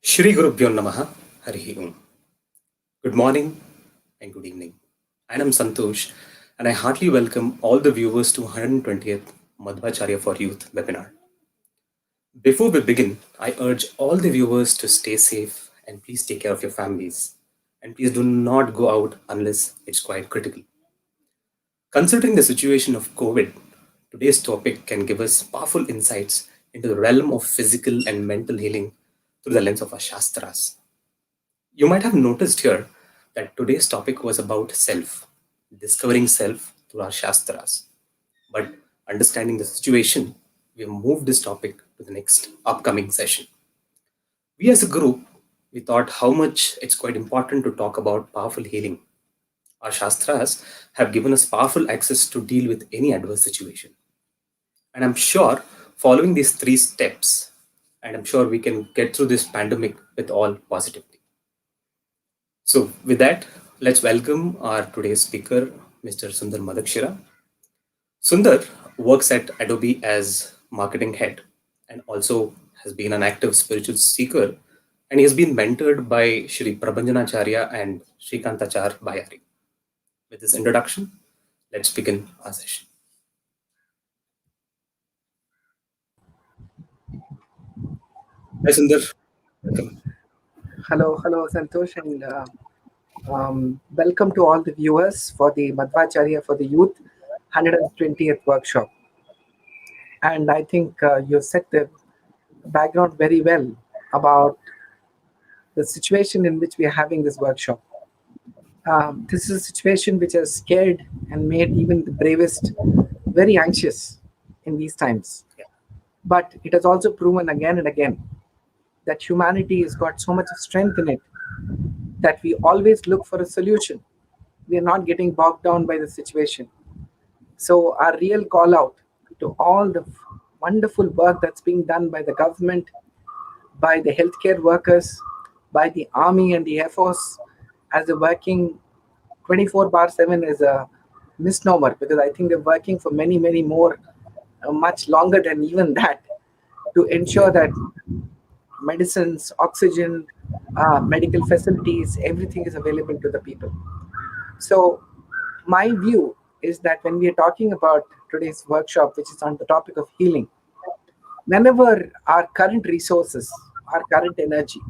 Shri Gurubhyo Namaha Harihi Om. Good morning and good evening. I am Santosh and I heartily welcome all the viewers to 120th Madhvacharya for Youth webinar. Before we begin, I urge all the viewers to stay safe and please take care of your families. And please do not go out unless it's quite critical. Considering the situation of COVID, today's topic can give us powerful insights into the realm of physical and mental healing through the lens of our Shastras. You might have noticed here that today's topic was about self, discovering self through our Shastras. But understanding the situation, we have moved this topic to the next upcoming session. We as a group, we thought how much it's quite important to talk about powerful healing. Our Shastras have given us powerful access to deal with any adverse situation. And I'm sure following these three steps, and I'm sure we can get through this pandemic with all positivity. So, with that, let's welcome our today's speaker, Mr. Sundar Madakshira. Sundar works at Adobe as marketing head and also has been an active spiritual seeker, and he has been mentored by Shri Prabhanjanacharya and Srikantachar Bayari. With this introduction, let's begin our session. Hi, Sundar. Welcome. Hello, Santosh, and welcome to all the viewers for the Madhvacharya for the Youth 120th workshop. And I think you set the background very well about the situation in which we are having this workshop. This is a situation which has scared and made even the bravest very anxious in these times. But it has also proven again and again that humanity has got so much strength in it that we always look for a solution. We are not getting bogged down by the situation. So our real call out to all the wonderful work that's being done by the government, by the healthcare workers, by the army and the Air Force, as they're working 24/7 is a misnomer, because I think they're working for many, many more, much longer than even that, to ensure that medicines, oxygen, medical facilities, everything is available to the people. So my view is that when we are talking about today's workshop, which is on the topic of healing, whenever our current resources, our current energy,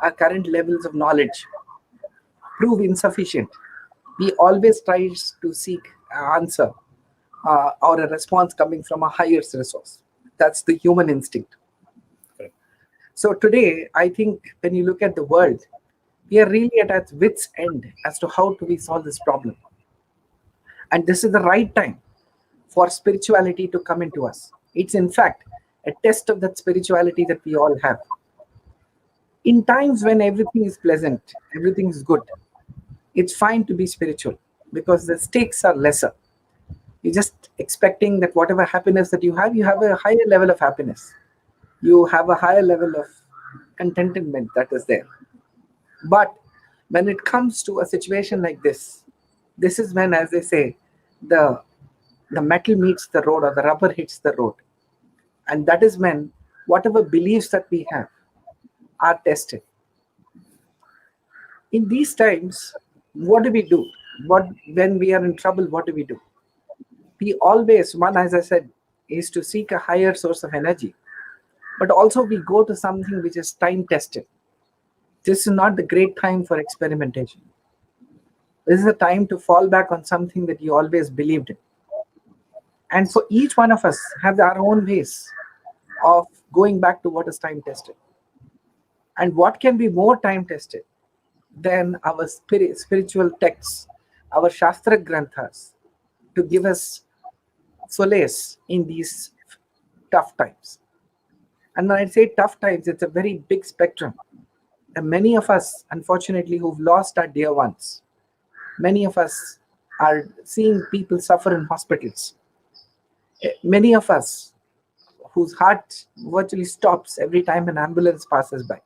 our current levels of knowledge prove insufficient, we always try to seek an answer or a response coming from a higher resource. That's the human instinct. So today, I think when you look at the world, we are really at its wit's end as to how do we solve this problem. And this is the right time for spirituality to come into us. It's in fact a test of that spirituality that we all have. In times when everything is pleasant, everything is good, it's fine to be spiritual because the stakes are lesser. You're just expecting that whatever happiness that you have a higher level of happiness. You have a higher level of contentment that is there. But when it comes to a situation like this is when, as they say, the metal meets the road or the rubber hits the road. And that is when whatever beliefs that we have are tested. In these times, what do we do? When we are in trouble, what do? We always, one, as I said, is to seek a higher source of energy. But also we go to something which is time tested. This is not the great time for experimentation. This is a time to fall back on something that you always believed in. And for each one of us have our own ways of going back to what is time tested. And what can be more time tested than our spiritual texts, our Shastra Granthas, to give us solace in these tough times. And when I say tough times, it's a very big spectrum. And many of us, unfortunately, who've lost our dear ones, many of us are seeing people suffer in hospitals. Many of us whose heart virtually stops every time an ambulance passes by.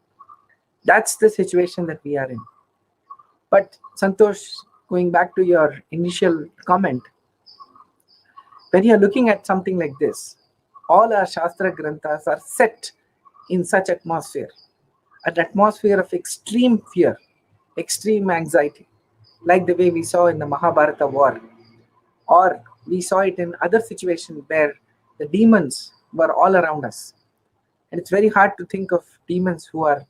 That's the situation that we are in. But Santosh, going back to your initial comment, when you're looking at something like this, all our Shastra Granthas are set in such atmosphere an atmosphere of extreme fear, extreme anxiety, like the way we saw in the Mahabharata war, or we saw it in other situations where the demons were all around us. And it's very hard to think of demons who are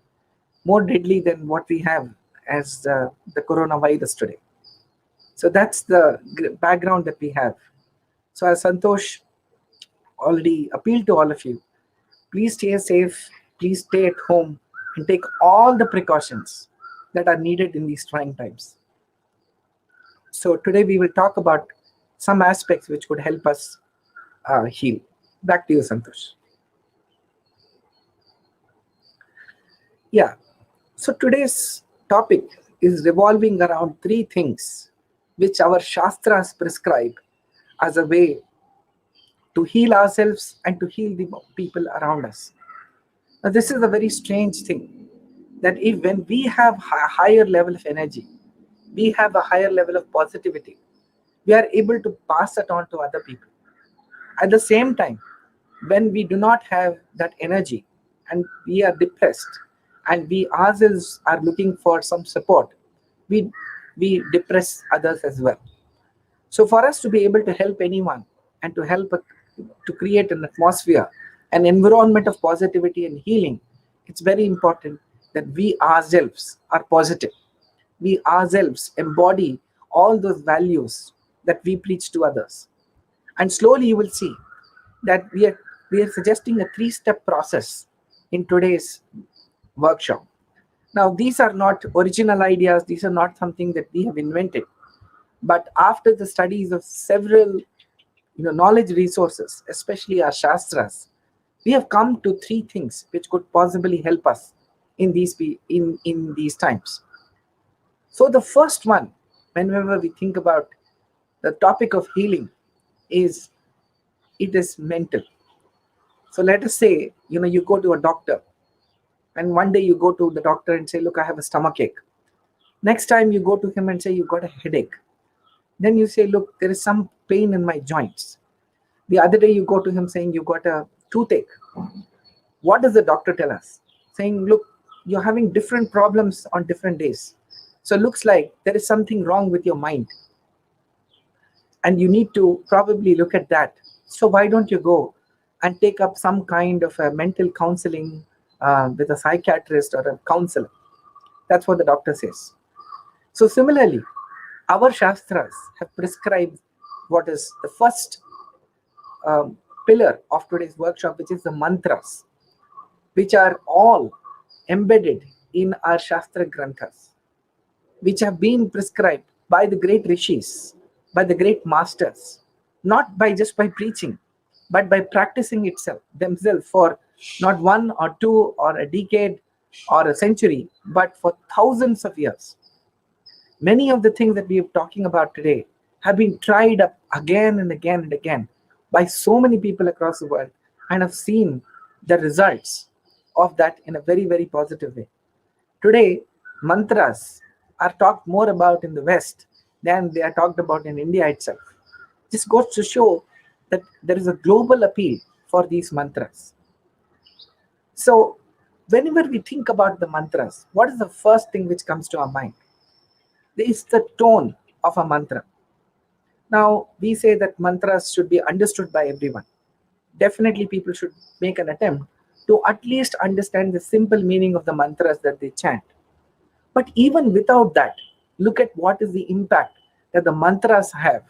more deadly than what we have as the coronavirus today. So that's the background that we have. So as Santosh already appealed to all of you, please stay safe, please stay at home, and take all the precautions that are needed in these trying times. So today we will talk about some aspects which could help us heal. Back to you, Santosh. Yeah. So today's topic is revolving around three things which our Shastras prescribe as a way to heal ourselves and to heal the people around us. Now, this is a very strange thing that if when we have a higher level of energy, we have a higher level of positivity, we are able to pass it on to other people. At the same time, when we do not have that energy and we are depressed and we ourselves are looking for some support, we depress others as well. So for us to be able to help anyone and to help to create an atmosphere, an environment of positivity and healing, it's very important that we ourselves are positive. We ourselves embody all those values that we preach to others. And slowly you will see that we are suggesting a three-step process in today's workshop. Now, these are not original ideas, these are not something that we have invented. But after the studies of several knowledge resources, especially our Shastras, we have come to three things which could possibly help us in these times. So the first one, whenever we think about the topic of healing, is it is mental. So let us say, you go to a doctor, and one day you go to the doctor and say, look, I have a stomach ache. Next time you go to him and say, you got a headache. Then you say, look, there is some pain in my joints. The other day you go to him saying, you got a toothache. What does the doctor tell us? Saying, look, you're having different problems on different days. So it looks like there is something wrong with your mind. And you need to probably look at that. So why don't you go and take up some kind of a mental counseling with a psychiatrist or a counselor? That's what the doctor says. So similarly, our Shastras have prescribed what is the first pillar of today's workshop, which is the mantras, which are all embedded in our Shastra Granthas, which have been prescribed by the great rishis, by the great masters, not by just by preaching, but by practicing itself themselves for not one or two or a decade or a century, but for thousands of years. Many of the things that we are talking about today have been tried up again and again and again by so many people across the world and have seen the results of that in a very, very positive way. Today, mantras are talked more about in the West than they are talked about in India itself. This goes to show that there is a global appeal for these mantras. So, whenever we think about the mantras, what is the first thing which comes to our mind? It's the tone of a mantra. Now, we say that mantras should be understood by everyone. Definitely, people should make an attempt to at least understand the simple meaning of the mantras that they chant. But even without that, look at what is the impact that the mantras have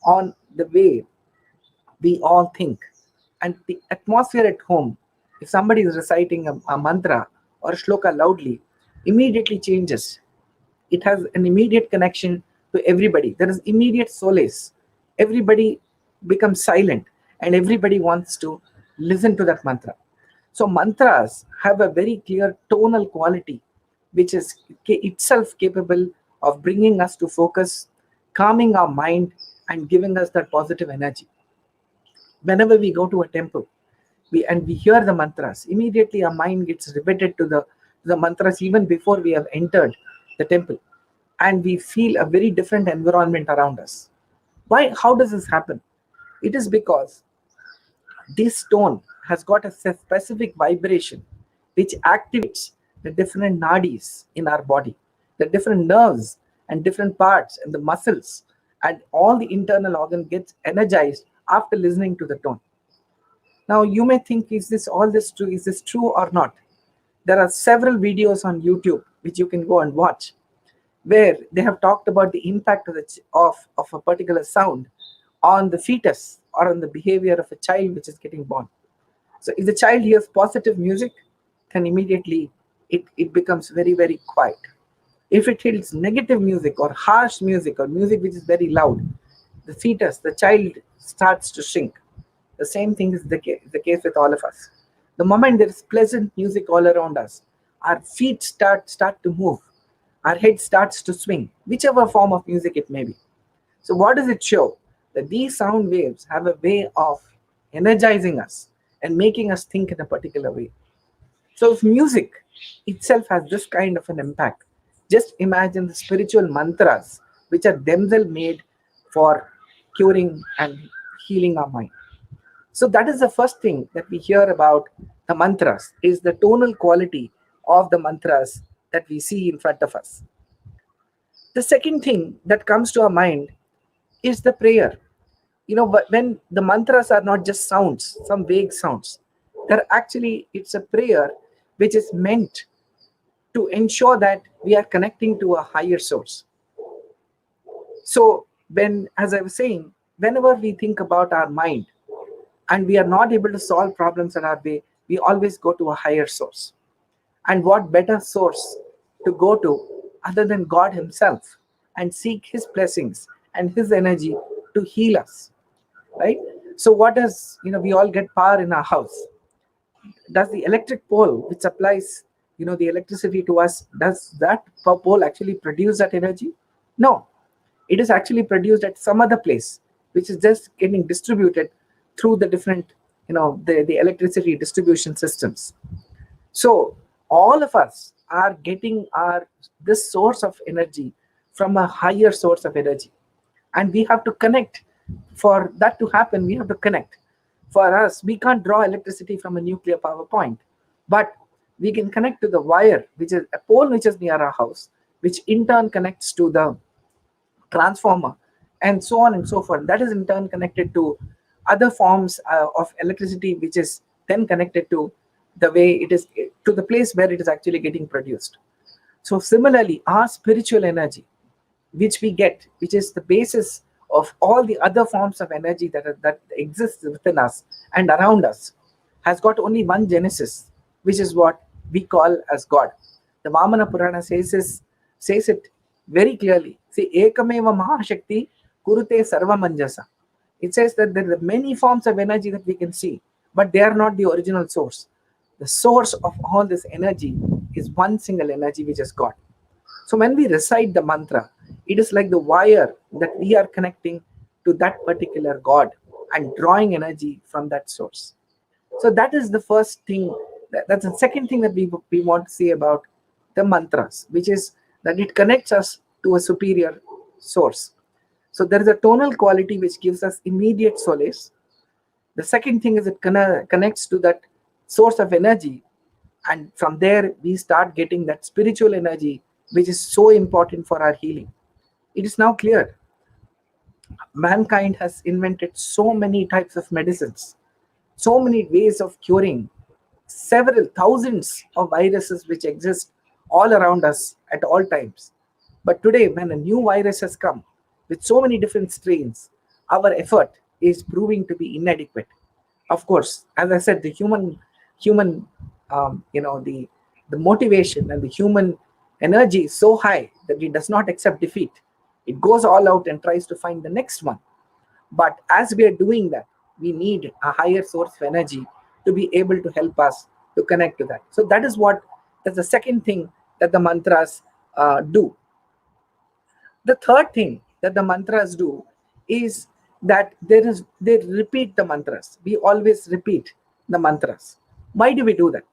on the way we all think. And the atmosphere at home, if somebody is reciting a mantra or a shloka loudly, immediately changes. It has an immediate connection to everybody. There is immediate solace. Everybody becomes silent and everybody wants to listen to that mantra. So mantras have a very clear tonal quality, which is itself capable of bringing us to focus, calming our mind, and giving us that positive energy. Whenever we go to a temple, we hear the mantras, immediately our mind gets riveted to the mantras even before we have entered the temple, and we feel a very different environment around us. Why? How does this happen? It is because this tone has got a specific vibration which activates the different nadis in our body, the different nerves and different parts and the muscles and all the internal organ gets energized after listening to the tone. Now you may think, is this all this true? Is this true or not? There are several videos on YouTube which you can go and watch, where they have talked about the impact of, of a particular sound on the fetus or on the behavior of a child which is getting born. So if the child hears positive music, then immediately it becomes very, very quiet. If it hears negative music or harsh music or music which is very loud, the fetus, the child starts to shrink. The same thing is the case with all of us. The moment there is pleasant music all around us, our feet start to move, our head starts to swing, whichever form of music it may be. So what does it show? That these sound waves have a way of energizing us and making us think in a particular way. So if music itself has this kind of an impact, just imagine the spiritual mantras which are themselves made for curing and healing our mind. So that is the first thing that we hear about the mantras, is the tonal quality of the mantras that we see in front of us. The second thing that comes to our mind is the prayer. When the mantras are not just sounds, some vague sounds, they're actually, it's a prayer which is meant to ensure that we are connecting to a higher source. So when, as I was saying, whenever we think about our mind and we are not able to solve problems in our way, we always go to a higher source. And what better source to go to other than God himself, and seek his blessings and his energy to heal us, right? So what does, we all get power in our house. Does the electric pole which supplies, the electricity to us, does that pole actually produce that energy? No, it is actually produced at some other place, which is just getting distributed through the different, the electricity distribution systems. So all of us are getting our this source of energy from a higher source of energy, and we have to connect. For that to happen, we have to connect. For us, we can't draw electricity from a nuclear power point, but we can connect to the wire, which is a pole which is near our house, which in turn connects to the transformer, and so on and so forth. That is in turn connected to other forms of electricity, which is then connected to the way it is, to the place where it is actually getting produced. So similarly, our spiritual energy, which we get, which is the basis of all the other forms of energy that exists within us and around us, has got only one genesis, which is what we call as God. The Vamana Purana says it very clearly. See, Ekameva Mahashakti Kurute Sarvamanjasa. It says that there are many forms of energy that we can see, but they are not the original source. The source of all this energy is one single energy, which is God. So when we recite the mantra, it is like the wire that we are connecting to that particular God and drawing energy from that source. So that is the first thing. That's the second thing that we want to say about the mantras, which is that it connects us to a superior source. So there is a tonal quality which gives us immediate solace. The second thing is it connects to that source of energy, and from there we start getting that spiritual energy, which is so important for our healing. It is now clear mankind has invented so many types of medicines, so many ways of curing several thousands of viruses which exist all around us at all times. But today, when a new virus has come with so many different strains, our effort is proving to be inadequate. Of course, as I said, the human the motivation and the human energy is so high that it does not accept defeat. It goes all out and tries to find the next one. But as we are doing that, we need a higher source of energy to be able to help us to connect to that. So that's the second thing that the mantras do. The third thing that the mantras do is that they repeat the mantras. We always repeat the mantras. Why do we do that?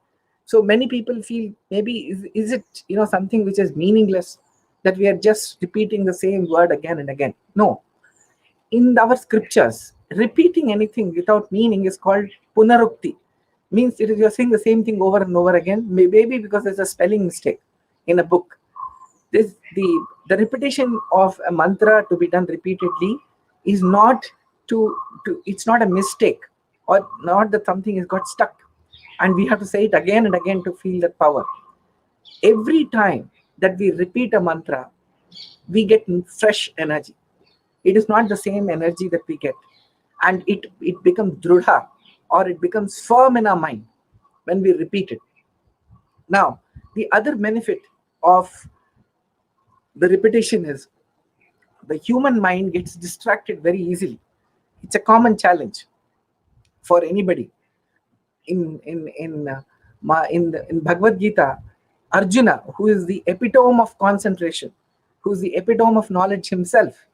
So many people feel, maybe is it something which is meaningless, that we are just repeating the same word again and again? No. In our scriptures, repeating anything without meaning is called punarukti. Means you're saying the same thing over and over again, maybe because there's a spelling mistake in a book. The repetition of a mantra to be done repeatedly is not to it's not a mistake, or not that something has got stuck and we have to say it again and again to feel that power. Every time that we repeat a mantra, we get fresh energy. It is not the same energy that we get, and it becomes drudha, or it becomes firm in our mind when we repeat it. Now, the other benefit of the repetition is the human mind gets distracted very easily. It's a common challenge for anybody. In Bhagavad Gita, Arjuna, who is the epitome of concentration, who is the epitome of knowledge himself,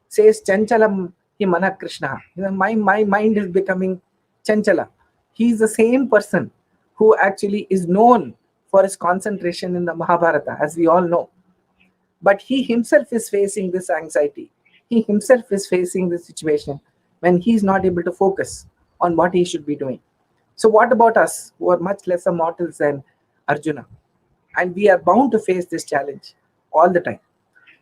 says Chanchalam hi mana Krishna. My mind is becoming Chanchala. He is the same person who actually is known for his concentration in the Mahabharata, as we all know. But he himself is facing this anxiety. He himself is facing this situation when he is not able to focus on what he should be doing. So, what about us who are much lesser mortals than Arjuna? And we are bound to face this challenge all the time.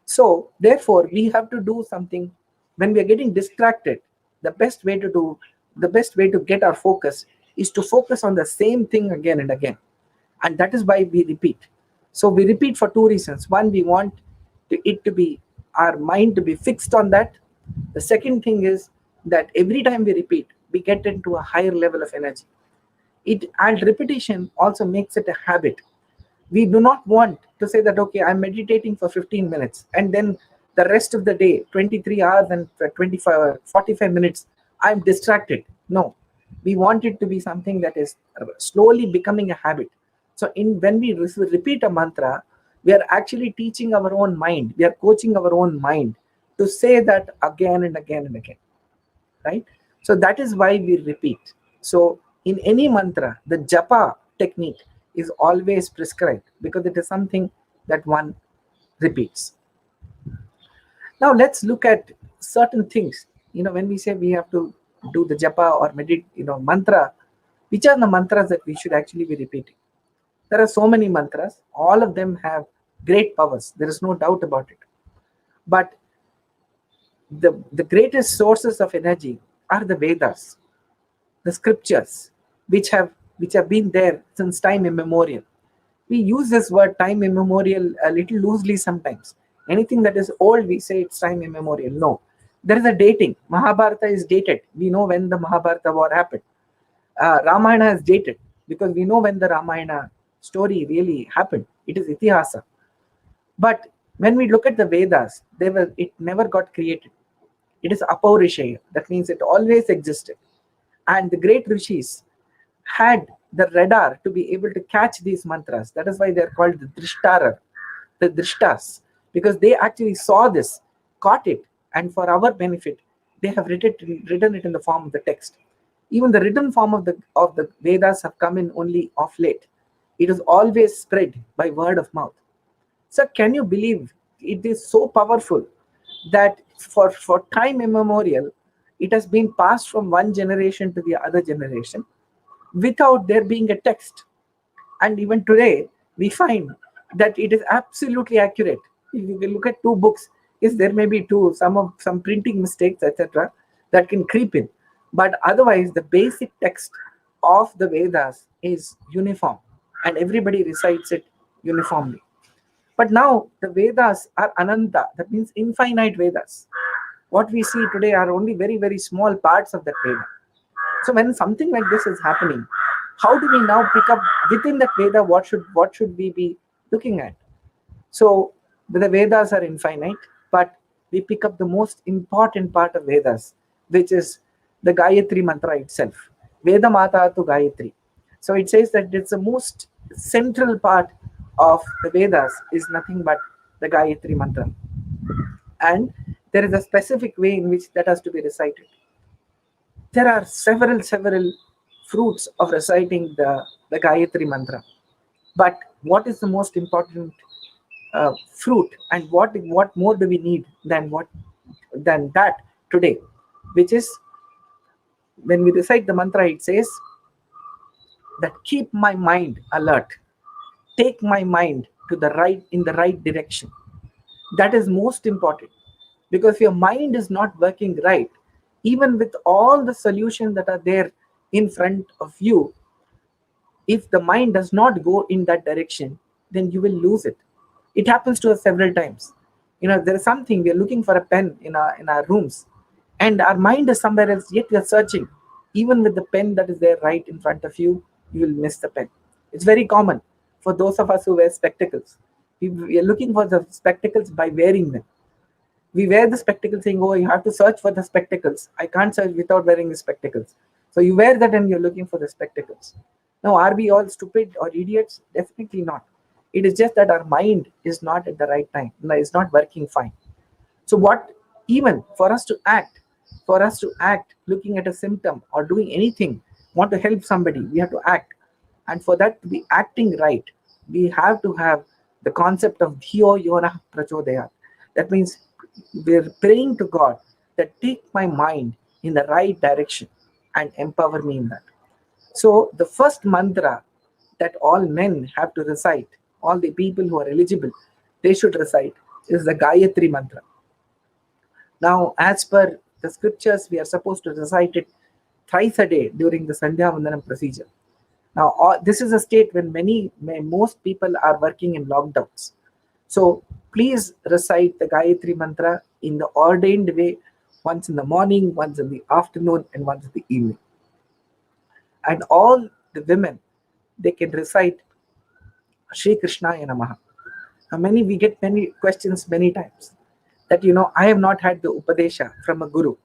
So, therefore, we have to do something when we are getting distracted. The best way to get our focus is to focus on the same thing again and again. And that is why we repeat. So, we repeat for two reasons. One, we want it to be our mind to be fixed on that. The second thing is that every time we repeat, we get into a higher level of energy. And repetition also makes it a habit. We do not want to say that, okay, I'm meditating for 15 minutes and then the rest of the day, 23 hours and 25 45 minutes, I'm distracted. No, we want it to be something that is slowly becoming a habit. So when we repeat a mantra, we are actually teaching our own mind, we are coaching our own mind to say that again and again and again, right? So that is why we repeat. So in any mantra, the japa technique is always prescribed because it is something that one repeats. Now let's look at certain things. When we say we have to do the japa or meditate, mantra, which are the mantras that we should actually be repeating? There are so many mantras. All of them have great powers. There is no doubt about it. But the greatest sources of energy are the Vedas, the scriptures, which have been there since time immemorial. We use this word time immemorial a little loosely sometimes. Anything that is old, we say it's time immemorial. No, there is a dating. Mahabharata is dated. We know when the Mahabharata war happened. Ramayana is dated because we know when the Ramayana story really happened. It is itihasa. But when we look at the Vedas, it never got created. It is apaurishaya. That means it always existed. And the great rishis had the radar to be able to catch these mantras. That is why they are called the drishtarar, the drishtas, because they actually saw this, caught it, and for our benefit, they have written it in the form of the text. Even the written form of the Vedas have come in only of late. It is always spread by word of mouth. So can you believe it is so powerful that for time immemorial, it has been passed from one generation to the other generation without there being a text. And even today, we find that it is absolutely accurate. If you look at two books, yes, there may be some printing mistakes, etc., that can creep in. But otherwise, the basic text of the Vedas is uniform, and everybody recites it uniformly. But now the Vedas are Ananta, that means infinite Vedas. What we see today are only very, very small parts of that Veda. So when something like this is happening, how do we now pick up within that Veda what should we be looking at? So the Vedas are infinite, but we pick up the most important part of Vedas, which is the Gayatri Mantra itself. Veda Mata to Gayatri. So it says that it's the most central part of the Vedas is nothing but the Gayatri Mantra. And there is a specific way in which that has to be recited. There are several fruits of reciting the Gayatri Mantra. But what is the most important fruit, and what more do we need than that today? Which is when we recite the mantra, it says that keep my mind alert, take my mind to the right, in the right direction. That is most important, because if your mind is not working right, even with all the solutions that are there in front of you, if the mind does not go in that direction, then you will lose it. It happens to us several times. There is something, we are looking for a pen in our rooms, and our mind is somewhere else, yet we are searching. Even with the pen that is there right in front of you, you will miss the pen. It's very common for those of us who wear spectacles. We are looking for the spectacles by wearing them. We wear the spectacles saying, oh, you have to search for the spectacles. I can't search without wearing the spectacles. So you wear that and you're looking for the spectacles. Now, are we all stupid or idiots? Definitely not. It is just that our mind is not at the right time, is not working fine. So what, even for us to act, looking at a symptom or doing anything, want to help somebody, we have to act. And for that to be acting right, we have to have the concept of Dhyo Yona Prachodaya. That means we're praying to God that take my mind in the right direction and empower me in that. So the first mantra that all men have to recite, all the people who are eligible, they should recite, is the Gayatri Mantra. Now, as per the scriptures, we are supposed to recite it thrice a day during the Sandhya Vandanam procedure. Now, this is a state when most people are working in lockdowns. So, please recite the Gayatri Mantra in the ordained way, once in the morning, once in the afternoon, and once in the evening. And all the women, they can recite Shri Krishnaya Namaha. Now, we get many questions many times that, I have not had the Upadesha from a guru.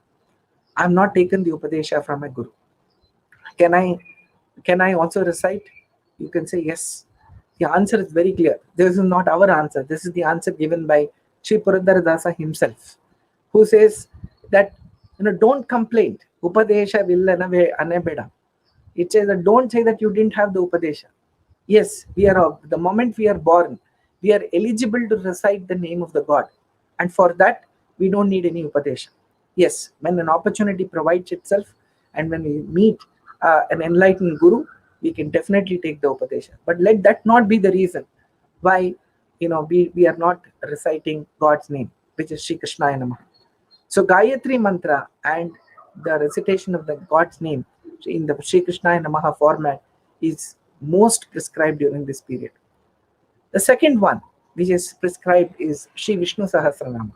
I have not taken the Upadesha from a guru. Can I also recite? You can say yes. The answer is very clear. This is not our answer. This is the answer given by Sri Purandara Dasa himself, who says that, don't complain. Upadesha villana anebeda. It says that don't say that you didn't have the Upadesha. Yes, the moment we are born, we are eligible to recite the name of the God. And for that, we don't need any Upadesha. Yes, when an opportunity provides itself and when we meet an enlightened Guru, we can definitely take the Upadesha. But let that not be the reason why we are not reciting God's name, which is Sri Krishnaya Namaha. So Gayatri Mantra and the recitation of the God's name in the Sri Krishnaya Namaha format is most prescribed during this period. The second one, which is prescribed, is Sri Vishnu Sahasranama.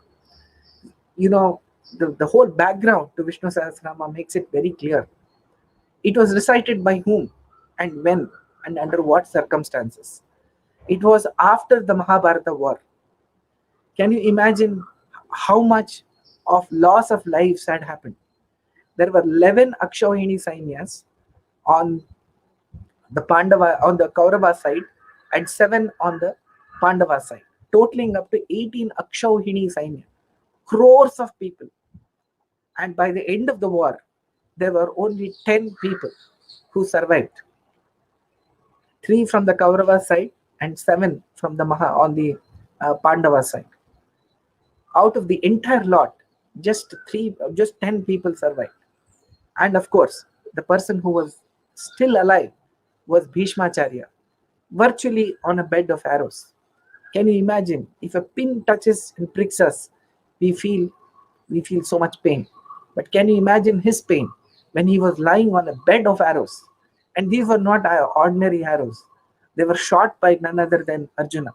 The whole background to Vishnu Sahasranama makes it very clear. It was recited by whom and when and under what circumstances. It was after the Mahabharata war. Can you imagine how much of loss of lives had happened? There were 11 Akshauhini Sainyas on the Kaurava side and 7 on the Pandava side, totaling up to 18 Akshauhini Sainya, crores of people. And by the end of the war, there were only 10 people who survived. 3 from the Kaurava side and 7 from the on the Pandava side. Out of the entire lot, just 10 people survived. And of course, the person who was still alive was Bhishmacharya, virtually on a bed of arrows. Can you imagine? If a pin touches and pricks us, we feel so much pain. But can you imagine his pain when he was lying on a bed of arrows? And these were not ordinary arrows. They were shot by none other than Arjuna.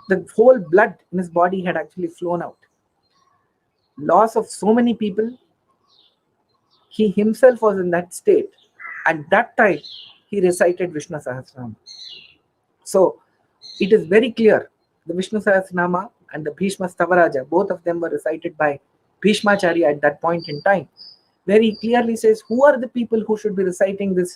The whole blood in his body had actually flown out. Loss of so many people. He himself was in that state. At that time, he recited Vishnu Sahasranama. So, it is very clear. The Vishnu Sahasranama and the Bhishma Stavaraja, both of them were recited by Bhishmacharya at that point in time. Very clearly says who are the people who should be reciting the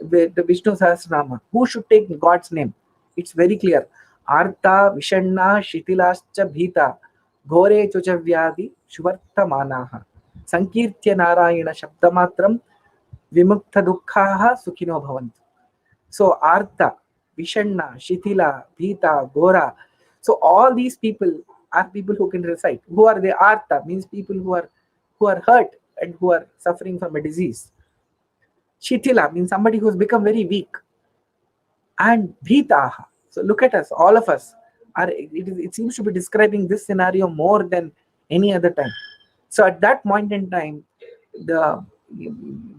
Vishnu Sahasranama, who should take God's name. It's very clear. Arta Vishanna Shitilascha Bhita Ghore Chuchavyadi Shuvarta Manaha Sankirtya Narayana Shabdamatram Vimukta Dukhaha Sukhino Bhavantu. So Arta, Vishanna, Shitila, Bhita, Gora. So all these people are people who can recite. Who are they? Arta means people who are hurt and who are suffering from a disease. Shitila means somebody who's become very weak. And Bhitaha. So look at us, all of us are. It seems to be describing this scenario more than any other time. So at that point in time, the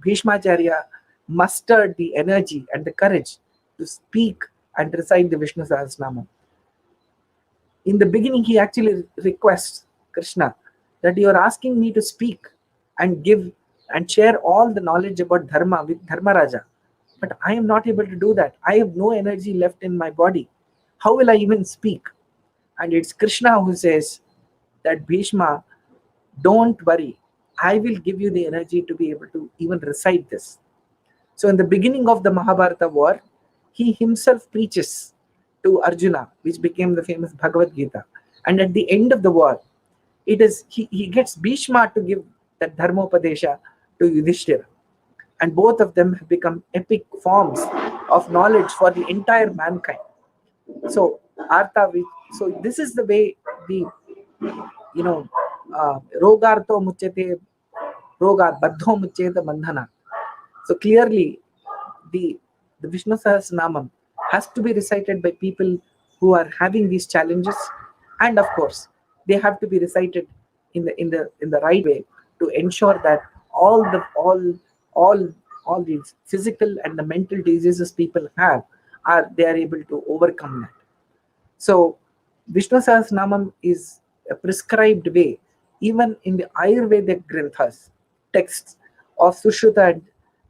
Bhishmacharya mustered the energy and the courage to speak and recite the Vishnu Sahasranama. In the beginning, he actually requests Krishna that you are asking me to speak and give and share all the knowledge about Dharma with Dharmaraja. But I am not able to do that. I have no energy left in my body. How will I even speak? And it's Krishna who says that Bhishma, don't worry. I will give you the energy to be able to even recite this. So, in the beginning of the Mahabharata war, he himself preaches to Arjuna, which became the famous Bhagavad Gita. And at the end of the war, he gets Bhishma to give that Dharmopadesha to Yudhishthira. And both of them have become epic forms of knowledge for the entire mankind. So, so this is the way the, you know, Rogartho Muchete, Rogat Baddho Mucheta Bandhana. So clearly, the the Vishnu Sahasranamam has to be recited by people who are having these challenges, and of course, they have to be recited in the right way to ensure that all all these physical and the mental diseases people have are they are able to overcome that. So, Vishnu Sahasranamam is a prescribed way, even in the Ayurvedic granthas, texts of Sushruta and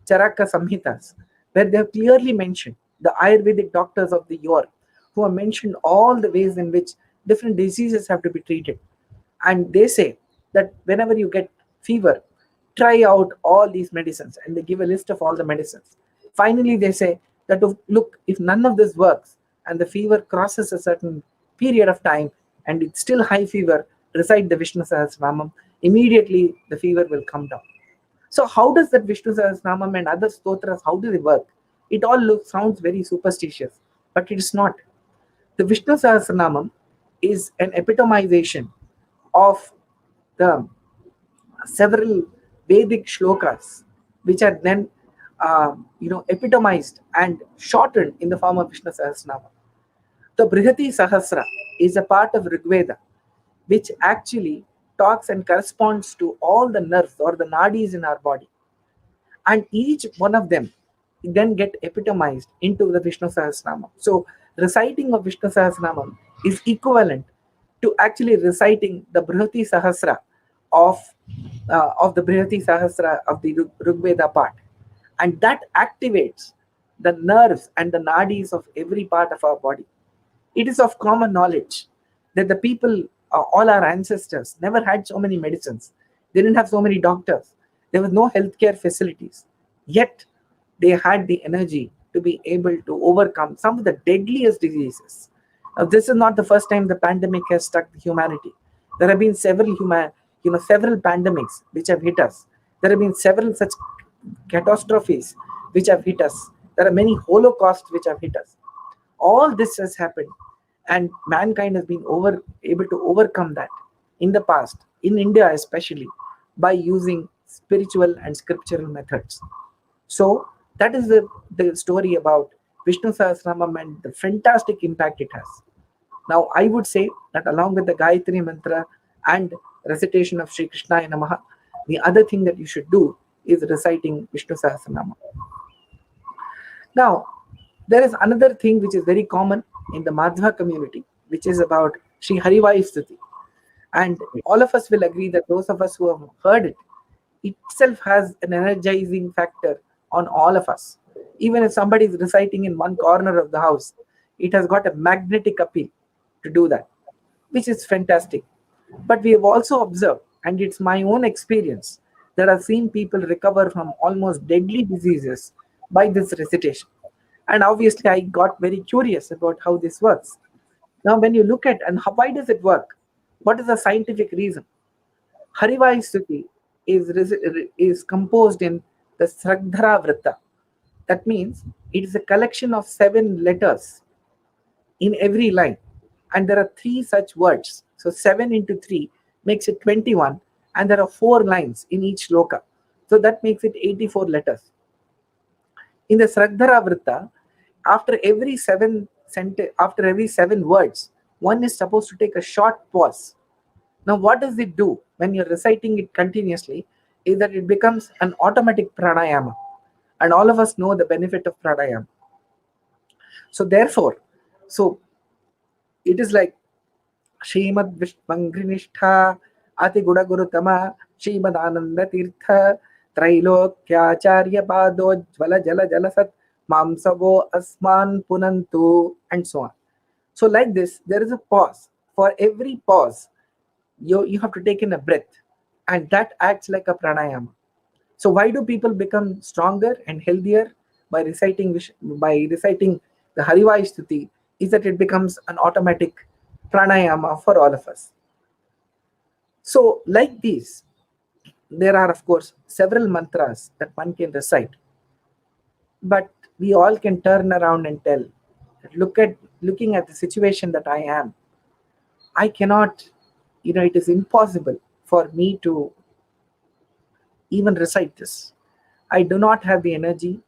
Charaka Samhitas, where they have clearly mentioned the Ayurvedic doctors of the year, who have mentioned all the ways in which different diseases have to be treated. And they say that whenever you get fever, try out all these medicines, and they give a list of all the medicines. Finally, they say that look, if none of this works and the fever crosses a certain period of time and it's still high fever, recite the Vishnu Sahasranamam. Immediately, the fever will come down. So, how does that Vishnu Sahasranamam and other stotras, how do they work? It all sounds very superstitious, but it is not. The Vishnu Sahasranamam is an epitomization of the several Vedic shlokas, which are then epitomized and shortened in the form of Vishnu Sahasranama. The Brihati Sahasra is a part of Rigveda, which actually talks and corresponds to all the nerves or the nadis in our body. And each one of them then get epitomized into the Vishnu Sahasranama. So reciting of Vishnu Sahasranamam is equivalent to actually reciting the Brihati Sahasra of of the Brihati Sahasra of the Rigveda part, and that activates the nerves and the nadis of every part of our body. It is of common knowledge that the people, all our ancestors, never had so many medicines. They didn't have so many doctors. There was no healthcare facilities. Yet, they had the energy to be able to overcome some of the deadliest diseases. Now, this is not the first time the pandemic has struck humanity. There have been several pandemics which have hit us. There have been several such catastrophes which have hit us. There are many holocausts which have hit us. All this has happened, and mankind has been able to overcome that in the past, in India especially, by using spiritual and scriptural methods. So that is the story about Vishnu Sahasranamam and the fantastic impact it has. Now, I would say that along with the Gayatri Mantra and recitation of Sri Krishnaya Namaha, the other thing that you should do is reciting Vishnu Sahasranama. Now, there is another thing which is very common in the Madhva community, which is about Sri Harivaisti. And all of us will agree that those of us who have heard it itself has an energizing factor on all of us. Even if somebody is reciting in one corner of the house, it has got a magnetic appeal to do that, which is fantastic. But we have also observed, and it's my own experience, that I've seen people recover from almost deadly diseases by this recitation. And obviously, I got very curious about how this works. Now, when you look at why does it work? What is the scientific reason? Harivaisti is composed in the Sraddhara Vritta. That means it is a collection of 7 letters in every line. And there are 3 such words. So 7 into 3 makes it 21. And there are 4 lines in each shloka. So that makes it 84 letters. In the Sraddhara Vritta, after every 7 words, one is supposed to take a short pause. Now, what does it do when you're reciting it continuously? Is that it becomes an automatic pranayama, and all of us know the benefit of pranayama. So, therefore, so it is like Srimad Vishvangrinishta Ati Guda Guru Tama Srimad Ananda Tirtha Trailokyacharya Pado Jvala Jala Jalasat Mamsavo Asman Punantu, and so on. So, like this, there is a pause. For every pause, you have to take in a breath, and that acts like a pranayama. So, why do people become stronger and healthier by reciting the Harivaisti? Is that it becomes an automatic pranayama for all of us. So, like these, there are of course several mantras that one can recite, but we all can turn around and tell, looking at the situation that I am, I cannot, it is impossible for me to even recite this. I do not have the energy,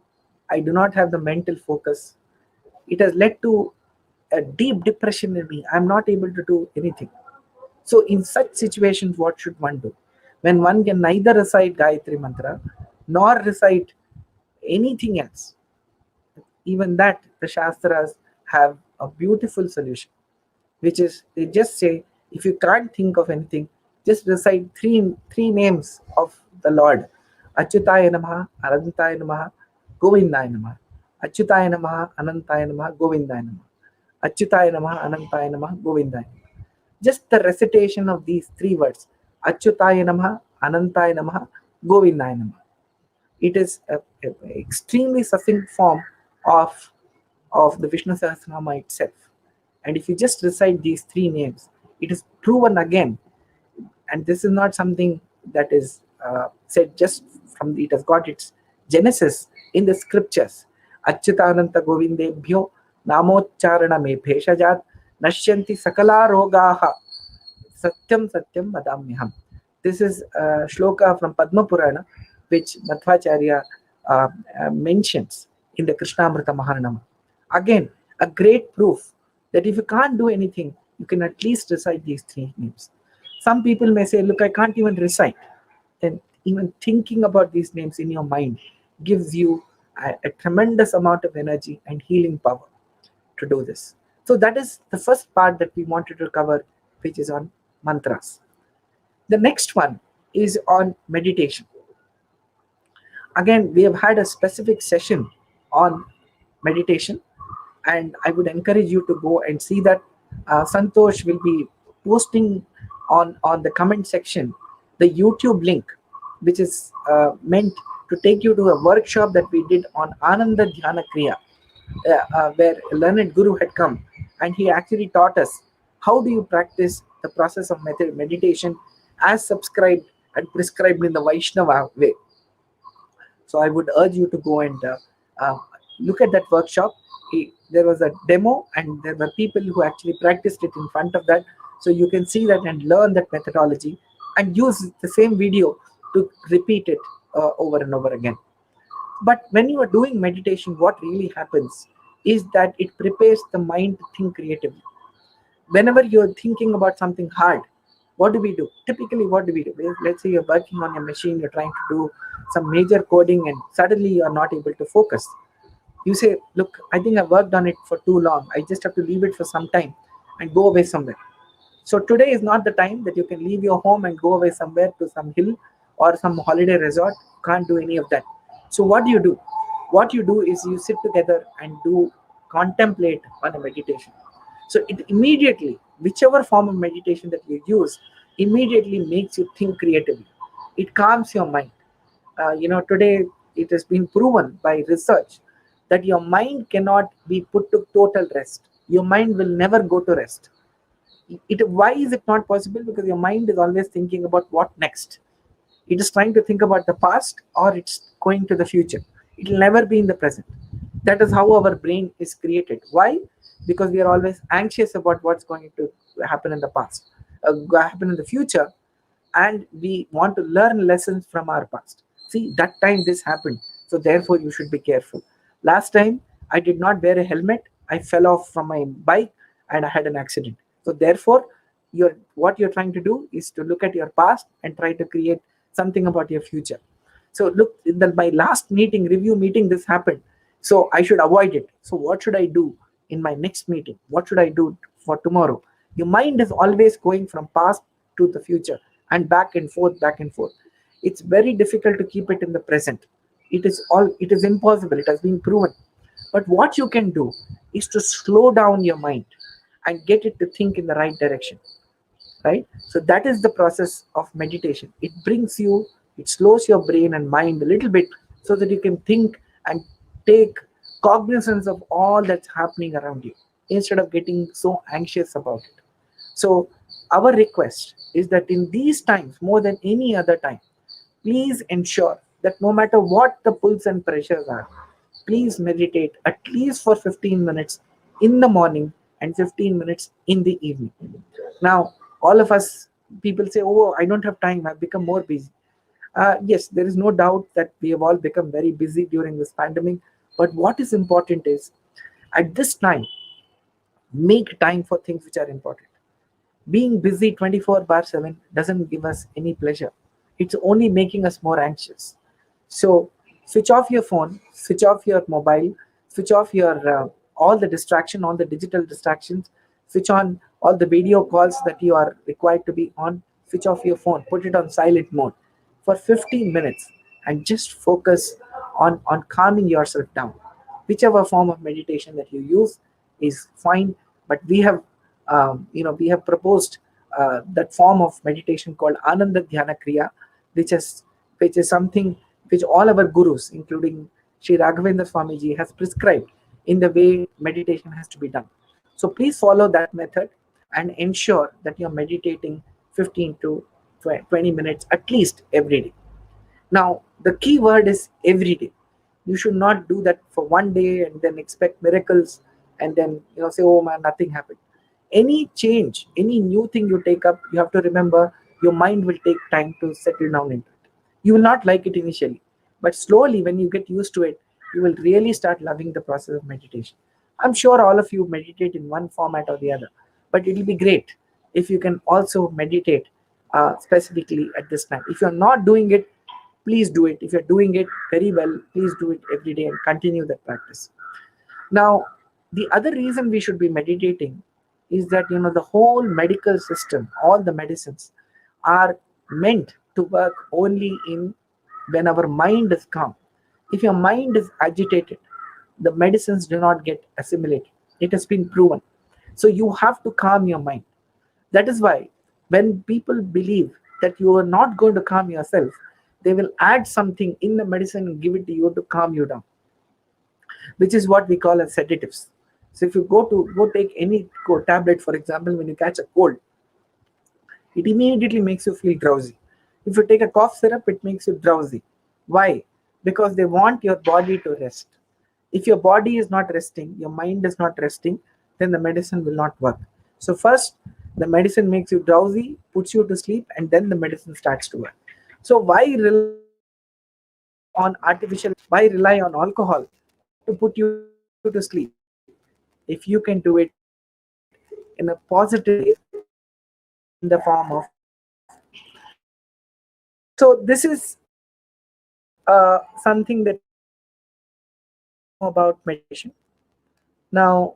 I do not have the mental focus. It has led to a deep depression in me. I'm not able to do anything. So, in such situations, what should one do? When one can neither recite Gayatri Mantra nor recite anything else, even that the Shastras have a beautiful solution, which is they just say, if you can't think of anything, just recite three names of the Lord: Achyutaya Namaha, Anantaya Namaha, Govindaya Namaha. Achyutaya Namaha, Anantaya Namaha, Govindaya Namaha. Achyutaya Namaha, Anantaya Namaha, Govindaya Namaha. Just the recitation of these 3 words, Achyutaya Namaha, Anantaya Namaha, Govindaya Namaha. It is a extremely succinct form of the Vishnu Sahasranama itself. And if you just recite these 3 names, it is proven again. And this is not something that is said just from it has got its genesis in the scriptures. Achyutananta Govindebhyo Namocharana me Bheshajat Nashyanti Sakala Rogaha Satyam Satyam Vadamyaham. This is a shloka from Padma Purana, which Madhvacharya mentions in the Krishnamrita Mahanama. Again, a great proof that if you can't do anything, you can at least recite these 3 names. Some people may say, look, I can't even recite. Then even thinking about these names in your mind gives you a tremendous amount of energy and healing power to do this. So that is the first part that we wanted to cover, which is on mantras. The next one is on meditation. Again, we have had a specific session on meditation, and I would encourage you to go and see that. Santosh will be posting on the comment section the YouTube link, which is meant to take you to a workshop that we did on Ananda Dhyana Kriya, where a learned guru had come, and he actually taught us how do you practice the process of meditation as subscribed and prescribed in the Vaishnava way. So I would urge you to go and uh, look at that workshop. There was a demo, and there were people who actually practiced it in front of that. So you can see that and learn that methodology and use the same video to repeat it over and over again. But when you are doing meditation, what really happens is that it prepares the mind to think creatively. Whenever you're thinking about something hard, what do we do? Typically, what do we do? Let's say you're working on your machine, you're trying to do some major coding, and suddenly you are not able to focus. You say, look, I think I've worked on it for too long. I just have to leave it for some time and go away somewhere. So today is not the time that you can leave your home and go away somewhere to some hill or some holiday resort. Can't do any of that. So what do you do? What you do is you sit together and do contemplate on a meditation. So it immediately, whichever form of meditation that you use, immediately makes you think creatively. It calms your mind. Today it has been proven by research that your mind cannot be put to total rest. Your mind will never go to rest. Why is it not possible? Because your mind is always thinking about what next. It is trying to think about the past, or it's going to the future. It will never be in the present. That is how our brain is created. Why? Because we are always anxious about what's going to happen in the past, happen in the future, and we want to learn lessons from our past. See, that time this happened, so therefore you should be careful. Last time I did not wear a helmet, I fell off from my bike and I had an accident. So therefore, what you're trying to do is to look at your past and try to create something about your future. So look, in my last meeting, review meeting, this happened. So I should avoid it. So what should I do in my next meeting? What should I do for tomorrow? Your mind is always going from past to the future and back and forth, back and forth. It's very difficult to keep it in the present. It is impossible. It has been proven. But what you can do is to slow down your mind and get it to think in the right direction, right? So that is the process of meditation. It slows your brain and mind a little bit so that you can think and take cognizance of all that's happening around you instead of getting so anxious about it. So our request is that in these times, more than any other time, please ensure that no matter what the pulls and pressures are, please meditate at least for 15 minutes in the morning and 15 minutes in the evening. Now, all of us people say, "Oh, I don't have time. I've become more busy." Yes, there is no doubt that we have all become very busy during this pandemic. But what is important is at this time, make time for things which are important. Being busy 24 bar 7 doesn't give us any pleasure. It's only making us more anxious. So switch off your phone, switch off your mobile, switch off your all the distraction, all the digital distractions, switch on all the video calls that you are required to be on, switch off your phone, put it on silent mode for 15 minutes and just focus on calming yourself down. Whichever form of meditation that you use is fine, but we have proposed that form of meditation called Ananda Dhyana Kriya, which is something which all our gurus, including Sri Raghavendra Swamiji, has prescribed in the way meditation has to be done. So please follow that method and ensure that you're meditating 15 to 20 minutes at least every day. Now, the key word is every day. You should not do that for one day and then expect miracles and then say, "Oh man, nothing happened." Any change, any new thing you take up, you have to remember your mind will take time to settle down into it. You will not like it initially, but slowly, when you get used to it, you will really start loving the process of meditation. I'm sure all of you meditate in one format or the other, but it will be great if you can also meditate specifically at this time. If you're not doing it, please do it. If you're doing it very well, please do it every day and continue that practice. Now, the other reason we should be meditating is that the whole medical system, all the medicines are meant to work only in when our mind is calm. If your mind is agitated, the medicines do not get assimilated. It has been proven. So you have to calm your mind. That is why when people believe that you are not going to calm yourself, they will add something in the medicine and give it to you to calm you down, which is what we call as sedatives. So if you go take any tablet, for example, when you catch a cold, it immediately makes you feel drowsy. If you take a cough syrup, it makes you drowsy. Why? Because they want your body to rest. If your body is not resting, your mind is not resting, then the medicine will not work. So first, the medicine makes you drowsy, puts you to sleep, and then the medicine starts to work. So why rely on artificial? Why rely on alcohol to put you to sleep if you can do it in a positive way in the form of meditation? So this is something that you should know about meditation. Now,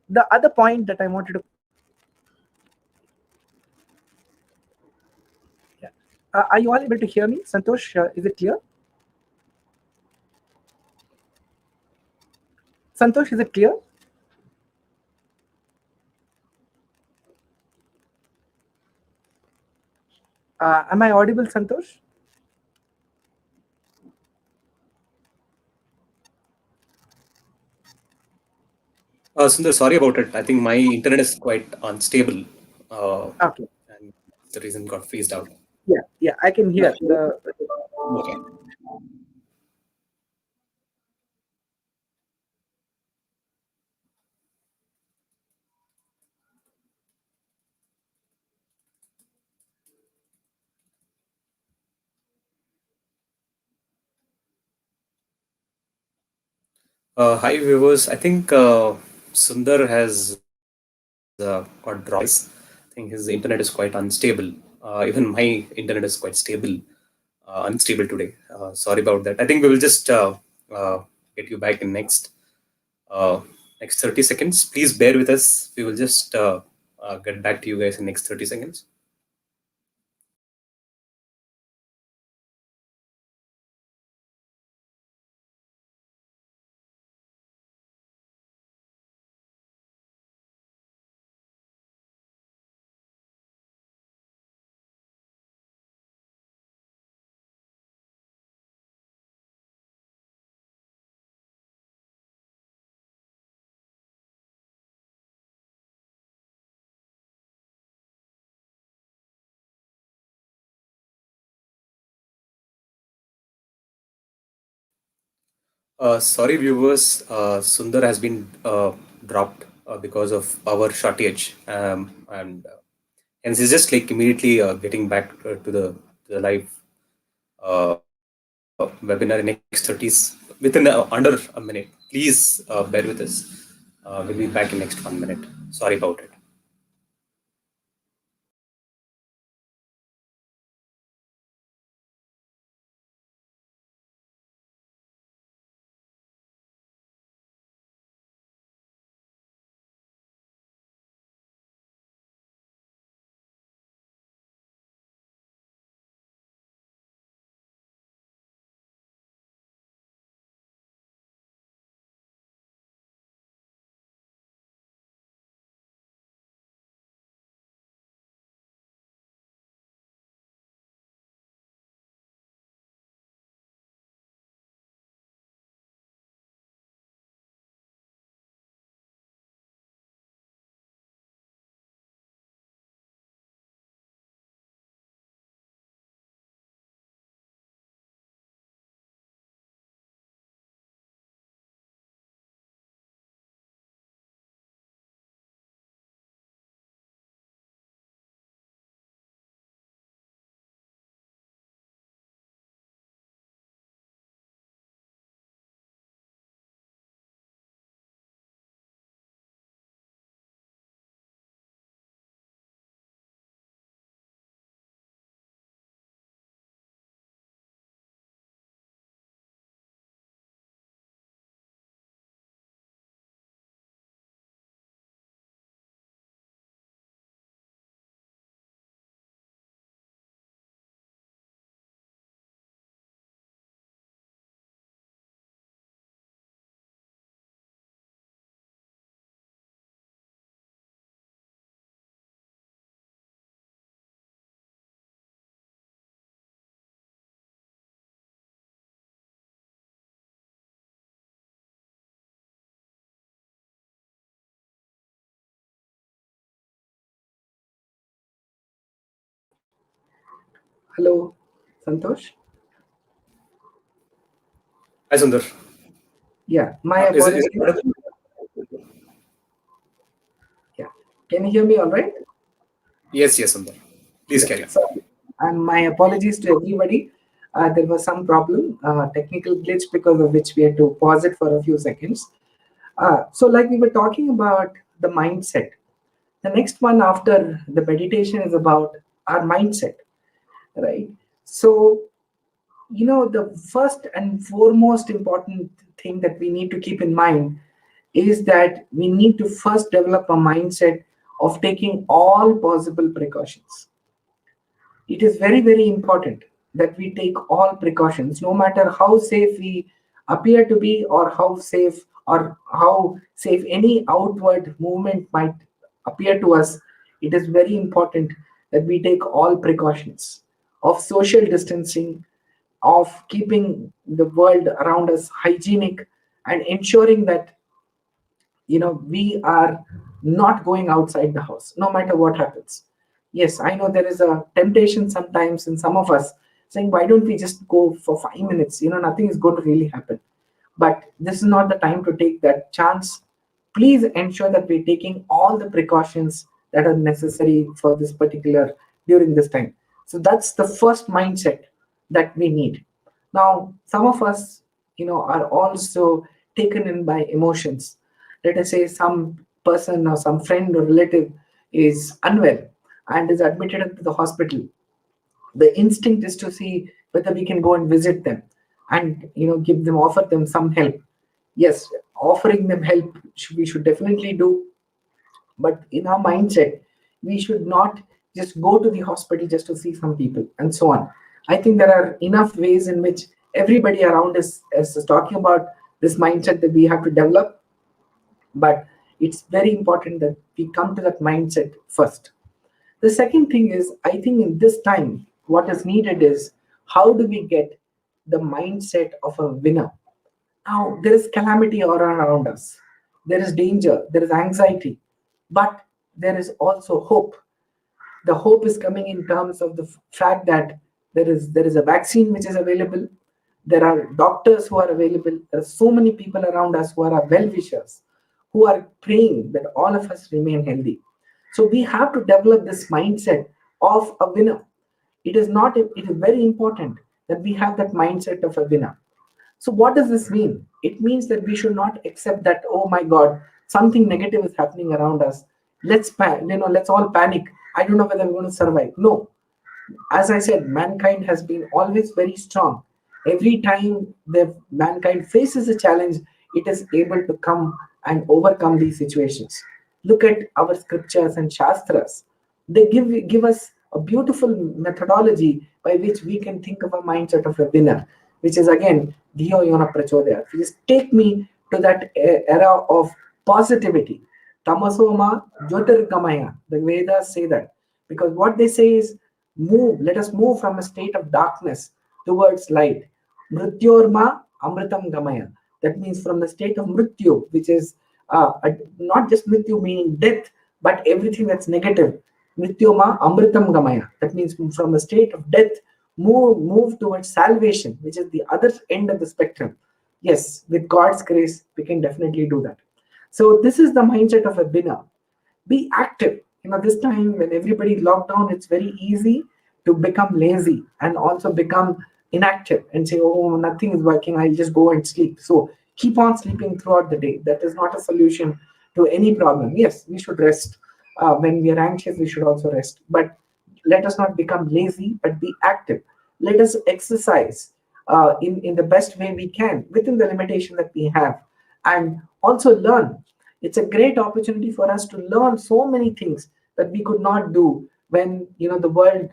the other point that I wanted to, yeah. Are you all able to hear me, Santosh? Is it clear? Santosh, is it clear? Am I audible, Santosh? Sundar, sorry about it. I think my internet is quite unstable, Okay. and the reason got phased out. Yeah, yeah, I can No. hear the. Okay. Hi viewers, I think Sundar has got dropped twice. I think his internet is quite unstable. Even my internet is quite unstable today. Sorry about that. I think we will just get you back in uh, next 30 seconds. Please bear with us. We will just get back to you guys in next 30 seconds. Sorry, viewers. Sundar has been dropped because of power shortage, and hence he's just like immediately getting back to the live webinar in next 30s within under a minute. Please bear with us. We'll be back in next 1 minute. Sorry about it. Hello, Santosh. Hi, Sundar. Yeah, my Is it apologies. audible? Yeah, can you hear me all right? Yes, yes, Sundar. Please Yeah, carry on. sorry. And my apologies to everybody. There was some problem, technical glitch, because of which we had to pause it for a few seconds. So, like we were talking about the mindset, the next one after the meditation is about our mindset, right? So, the first and foremost important thing that we need to keep in mind is that we need to first develop a mindset of taking all possible precautions. It is very, very important that we take all precautions, no matter how safe we appear to be, or how safe any outward movement might appear to us. It is very important that we take all precautions of social distancing, of keeping the world around us hygienic, and ensuring that we are not going outside the house no matter what happens. Yes, I know there is a temptation sometimes in some of us saying, why don't we just go for 5 minutes? Nothing is going to really happen. But this is not the time to take that chance. Please ensure that we're taking all the precautions that are necessary for this particular during this time. So that's the first mindset that we need. Now, some of us, are also taken in by emotions. Let us say some person or some friend or relative is unwell and is admitted into the hospital. The instinct is to see whether we can go and visit them and give them, offer them some help. Yes, offering them help we should definitely do, but in our mindset we should not just go to the hospital just to see some people and so on. I think there are enough ways in which everybody around us is talking about this mindset that we have to develop, but it's very important that we come to that mindset first. The second thing is, I think in this time what is needed is, how do we get the mindset of a winner? Now, there is calamity all around us. There is danger, there is anxiety, but there is also hope. The hope is coming in terms of the fact that there is a vaccine which is available. There are doctors who are available. There are so many people around us who are our well-wishers, who are praying that all of us remain healthy. So we have to develop this mindset of a winner. It is very important that we have that mindset of a winner. So what does this mean? It means that we should not accept that, oh my God, something negative is happening around us. Let's all panic. I don't know whether we're going to survive. No, as I said, mankind has been always very strong. Every time the mankind faces a challenge, it is able to come and overcome these situations. Look at our scriptures and shastras. They give us a beautiful methodology by which we can think of a mindset of a winner, which is again Dio Yona Prachodaya. Just take me to that era of positivity. Tamasoma Jyotirgamaya. The Vedas say that. Because what they say is, let us move from a state of darkness towards light. Mrityorma Amritam Gamaya. That means from the state of Mrityu, which is not just Mrityu meaning death, but everything that's negative. Mrityoma Amritam Gamaya. That means from the state of death, move towards salvation, which is the other end of the spectrum. Yes, with God's grace, we can definitely do that. So this is the mindset of a winner. Be active. This time when everybody locked down, it's very easy to become lazy and also become inactive and say, oh, nothing is working, I'll just go and sleep. So keep on sleeping throughout the day. That is not a solution to any problem. Yes, we should rest. When we are anxious, we should also rest. But let us not become lazy, but be active. Let us exercise in the best way we can within the limitation that we have, and also learn. It's a great opportunity for us to learn so many things that we could not do when the world,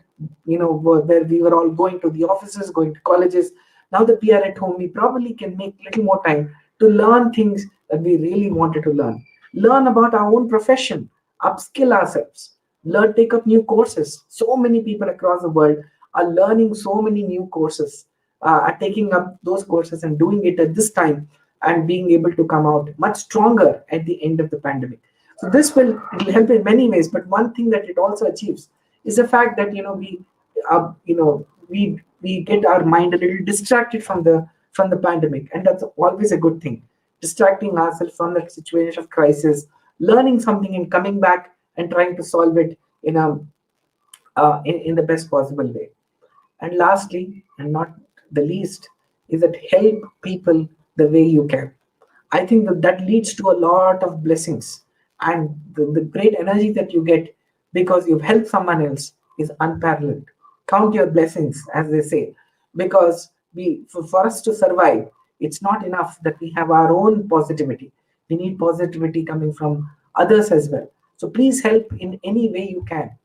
where we were all going to the offices, going to colleges. Now that we are at home, we probably can make little more time to learn things that we really wanted to learn about our own profession, upskill ourselves, take up new courses. So many people across the world are learning so many new courses, are taking up those courses and doing it at this time, and being able to come out much stronger at the end of the pandemic. So it'll help in many ways. But one thing that it also achieves is the fact that we get our mind a little distracted from the pandemic, and that's always a good thing. Distracting ourselves from that situation of crisis, learning something and coming back and trying to solve it in the best possible way. And lastly, and not the least, is that help people the way you can. I think that leads to a lot of blessings, and the great energy that you get because you've helped someone else is unparalleled. Count your blessings, as they say, because for us to survive, it's not enough that we have our own positivity. We need positivity coming from others as well. So please help in any way you can.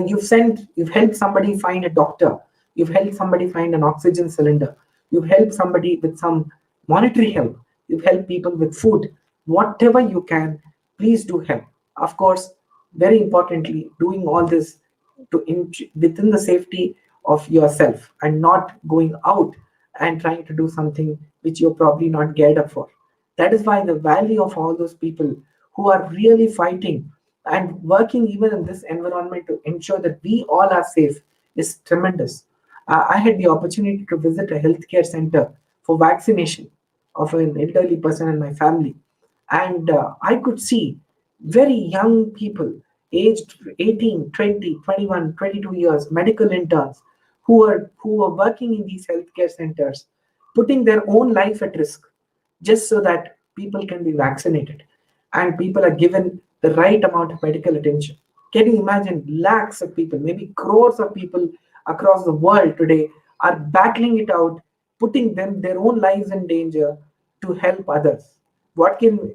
You've helped somebody find a doctor, you've helped somebody find an oxygen cylinder, you've helped somebody with some monetary help, you've helped people with food. Whatever you can, please do help. Of course, very importantly, doing all this within the safety of yourself, and not going out and trying to do something which you're probably not geared up for. That is why the value of all those people who are really fighting and working even in this environment to ensure that we all are safe is tremendous. I had the opportunity to visit a healthcare center for vaccination of an elderly person in my family, and I could see very young people, aged 18, 20, 21, 22 years, medical interns, who are working in these healthcare centers, putting their own life at risk just so that people can be vaccinated and people are given the right amount of medical attention. Can you imagine lakhs of people, maybe crores of people across the world today are battling it out, putting their own lives in danger to help others? What can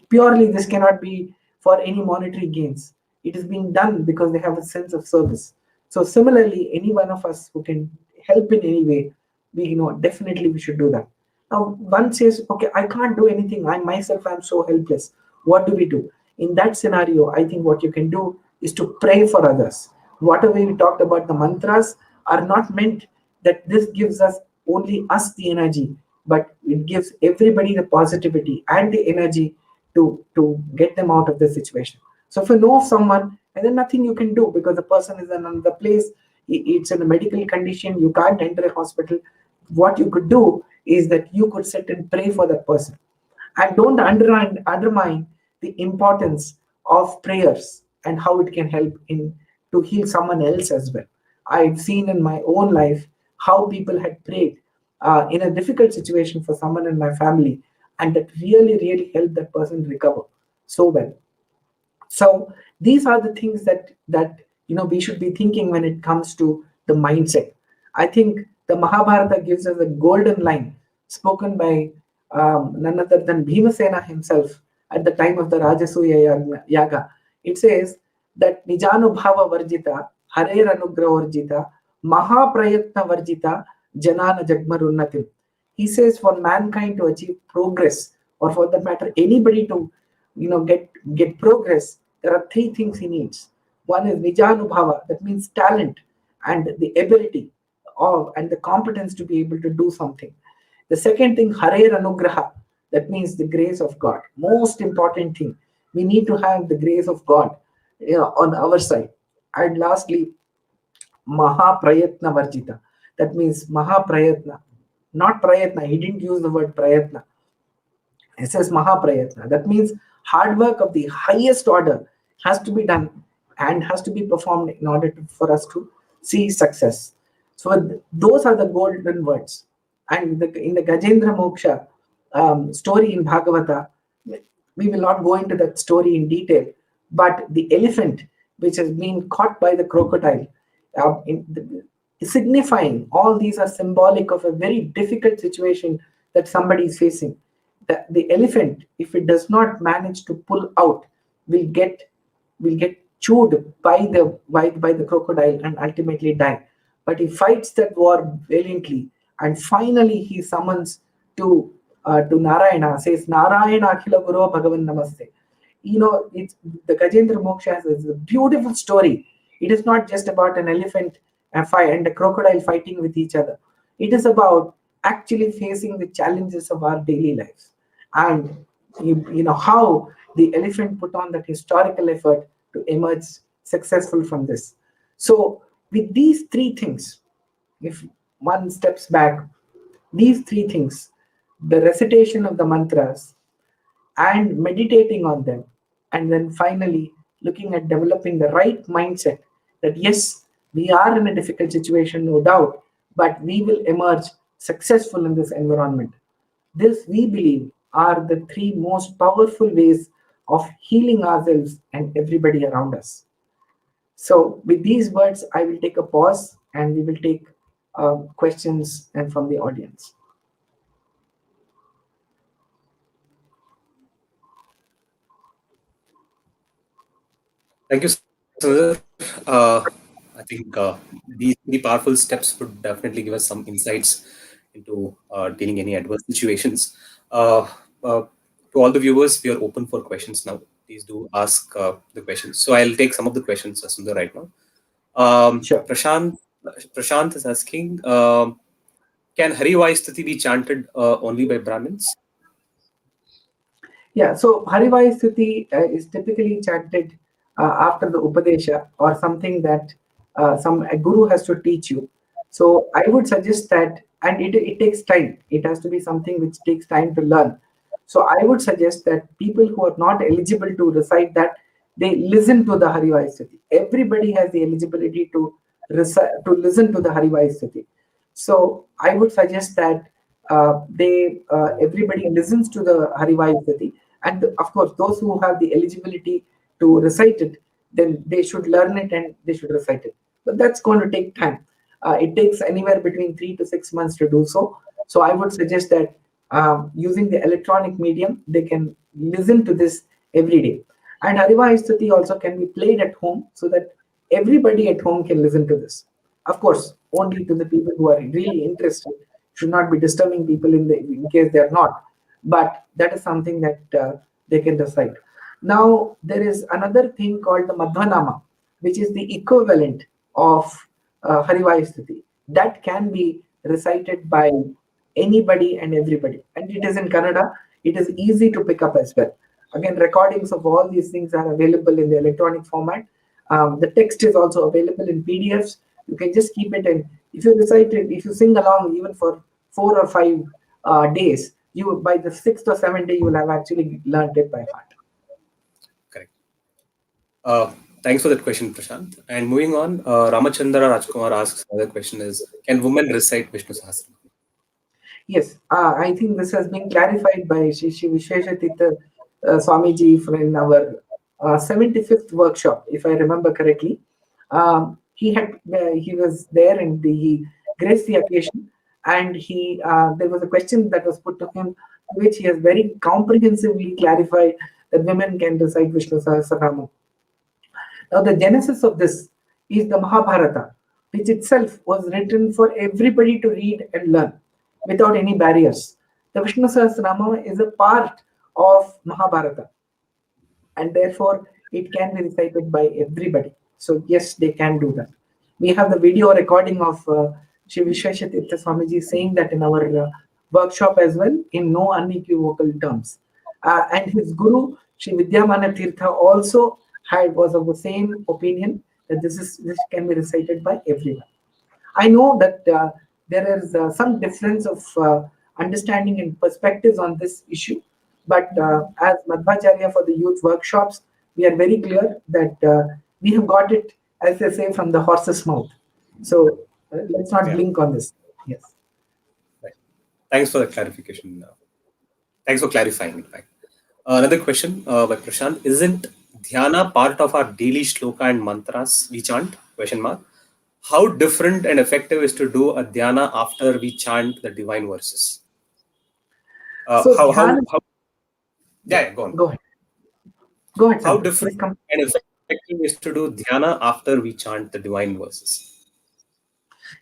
purely this cannot be for any monetary gains. It is being done because they have a sense of service. So similarly, any one of us who can help in any way, we definitely we should do that. Now, one says, okay, I can't do anything. I myself am so helpless. What do we do? In that scenario, I think what you can do is to pray for others. Whatever we talked about, the mantras are not meant that this gives us only us the energy, but it gives everybody the positivity and the energy to get them out of the situation. So if you know of someone, and then nothing you can do because the person is in another place, it's in a medical condition, you can't enter a hospital. What you could do is that you could sit and pray for that person. And don't undermine the importance of prayers and how it can help in to heal someone else as well. I've seen in my own life how people had prayed in a difficult situation for someone in my family, and that really, really helped that person recover so well. So these are the things that we should be thinking when it comes to the mindset. I think the Mahabharata gives us a golden line spoken by none other than Bhimasena himself at the time of the Rajasuya Yaga. It says that Nijanubhava Varjita, Harer Anugraha Varjita, Mahaprayatna Varjita, Janana Jagmarunnatim. He says for mankind to achieve progress, or for that matter, anybody to get progress, there are three things he needs. One is Nijanubhava, that means talent and the ability of and the competence to be able to do something. The second thing, Harer Anugraha, that means the grace of God. Most important thing, we need to have the grace of God on our side. And lastly, Mahaprayatna Varjita. That means Mahaprayatna, not Prayatna. He didn't use the word Prayatna. It says Mahaprayatna. That means hard work of the highest order has to be done and has to be performed in order for us to see success. So those are the golden words. And in the Gajendra Moksha story in Bhagavata, we will not go into that story in detail, but the elephant which has been caught by the crocodile, signifying all these are symbolic of a very difficult situation that somebody is facing. The elephant, if it does not manage to pull out, will get chewed by the crocodile and ultimately die. But he fights that war valiantly, and finally he summons to Narayana, says Narayana Akhila Guru Bhagavan Namaste. It's the Gajendra Moksha is a beautiful story. It is not just about an elephant and a crocodile fighting with each other. It is about actually facing the challenges of our daily lives, and how the elephant put on that historical effort to emerge successful from this. So with these three things, if one steps back, these three things, the recitation of the mantras and meditating on them, and then finally looking at developing the right mindset that yes, we are in a difficult situation, no doubt, but we will emerge successful in this environment. This, we believe, are the three most powerful ways of healing ourselves and everybody around us. So, with these words, I will take a pause and we will take questions and from the audience. Thank you, Sunder. I think these three powerful steps would definitely give us some insights into dealing any adverse situations. Uh, to all the viewers, we are open for questions now. Please do ask the questions. So I'll take some of the questions, Sundar, right now. Sure. Prashant is asking, can Harivaisti be chanted only by Brahmins? Yeah, so Harivaisti is typically chanted after the Upadesha or something that a guru has to teach you. So I would suggest that, and it takes time. It has to be something which takes time to learn. So I would suggest that people who are not eligible to recite that, they listen to the Harivaisti. Everybody has the eligibility to listen to the Harivaisti. So I would suggest that they everybody listens to the Harivaisti, and of course, those who have the eligibility to recite it, then they should learn it and they should recite it. But that's going to take time. It takes anywhere between 3 to 6 months to do so. So I would suggest that using the electronic medium, they can listen to this every day. And Harivaisti also can be played at home so that everybody at home can listen to this. Of course, only to the people who are really interested, should not be disturbing people in case they are not. But that is something that they can decide. Now, there is another thing called the Madhvanama, which is the equivalent of Harivaisti. That can be recited by anybody and everybody. And it is in Kannada. It is easy to pick up as well. Again, recordings of all these things are available in the electronic format. The text is also available in PDFs. You can just keep it, and if you recite it, if you sing along even for 4 or 5 days, you by the sixth or seventh day you will have actually learned it by heart. Correct. Thanks for that question, Prashant. And moving on, Ramachandra Rajkumar asks another question is, can women recite Vishnu Sahasranam? Yes, I think this has been clarified by Shri Vishweshatita Swamiji in our 75th workshop, if I remember correctly. He was there and he graced the occasion, and there was a question that was put to him, which he has very comprehensively clarified that women can recite Vishnu Sahasranam. Now, the genesis of this is the Mahabharata, which itself was written for everybody to read and learn without any barriers. The Vishnu Sahasranama is a part of Mahabharata, and therefore it can be recited by everybody. So, yes, they can do that. We have the video recording of Sri Vishweshatita Swamiji saying that in our workshop as well, in no unequivocal terms. And his guru, Sri Vidyamana Tirtha, also was of the same opinion that this can be recited by everyone. I know that there is some difference of understanding and perspectives on this issue, but as Madhvacharya for the youth workshops, we are very clear that we have got it, as they say, from the horse's mouth. So let's not Yeah. blink on this. Yes. Right. Thanks for the clarification. Thanks for clarifying, in fact. Another question by Prashant. Isn't dhyana part of our daily shloka and mantras we chant? Question mark. How different and effective is to do a dhyana after we chant the divine verses? So How Dhyan, yeah, yeah, yeah, go on. go ahead. Go ahead, How Santosh. different Please come. and effective is to do dhyana after we chant the divine verses?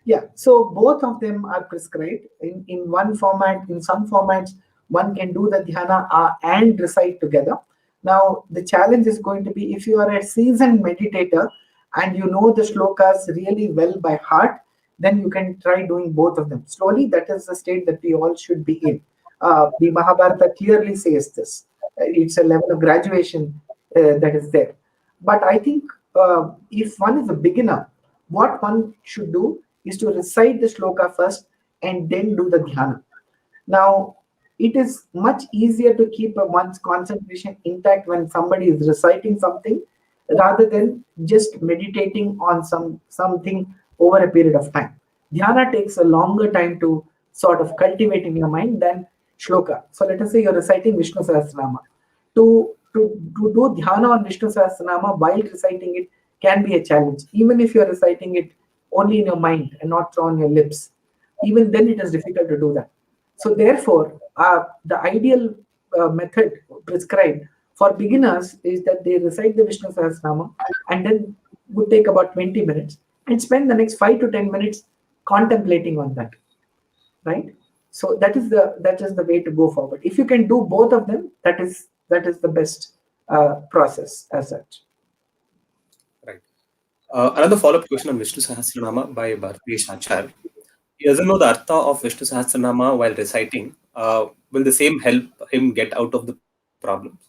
Yeah, so both of them are prescribed in one format. In some formats, one can do the dhyana and recite together. Now, the challenge is going to be if you are a seasoned meditator and you know the shlokas really well by heart, then you can try doing both of them. Slowly, that is the state that we all should be in. The Mahabharata clearly says this. It's a level of graduation that is there. But I think if one is a beginner, what one should do is to recite the shloka first and then do the dhyana. Now, it is much easier to keep one's concentration intact when somebody is reciting something rather than just meditating on something over a period of time. Dhyana takes a longer time to sort of cultivate in your mind than shloka. So let us say you're reciting Vishnu Sahasranama. To do dhyana on Vishnu Sahasranama while reciting it can be a challenge, even if you're reciting it only in your mind and not on your lips. Even then, it is difficult to do that. So, therefore, the ideal method prescribed for beginners is that they recite the Vishnu Sahasranama and then would take about 20 minutes and spend the next 5 to 10 minutes contemplating on that, right? So that is the way to go forward. If you can do both of them, that is the best process as such. Right. Another follow-up question on Vishnu Sahasranama by Bharatish Achar. He doesn't know the artha of Vishnu Sahasranama while reciting. Will the same help him get out of the problems?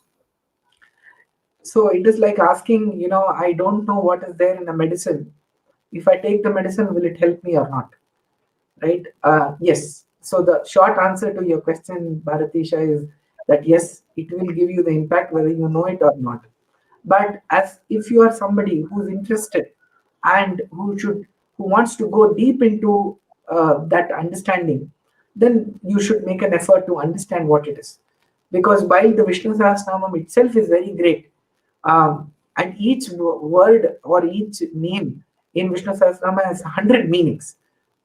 So it is like asking, I don't know what is there in a medicine. If I take the medicine, will it help me or not? Right? Yes. So the short answer to your question, Bharatisha, is that yes, it will give you the impact whether you know it or not. But as if you are somebody who's interested and who wants to go deep into that understanding, then you should make an effort to understand what it is. Because while the Vishnu Sahasranamam itself is very great, and each word or each name in Vishnu Sahasranama has 100 meanings,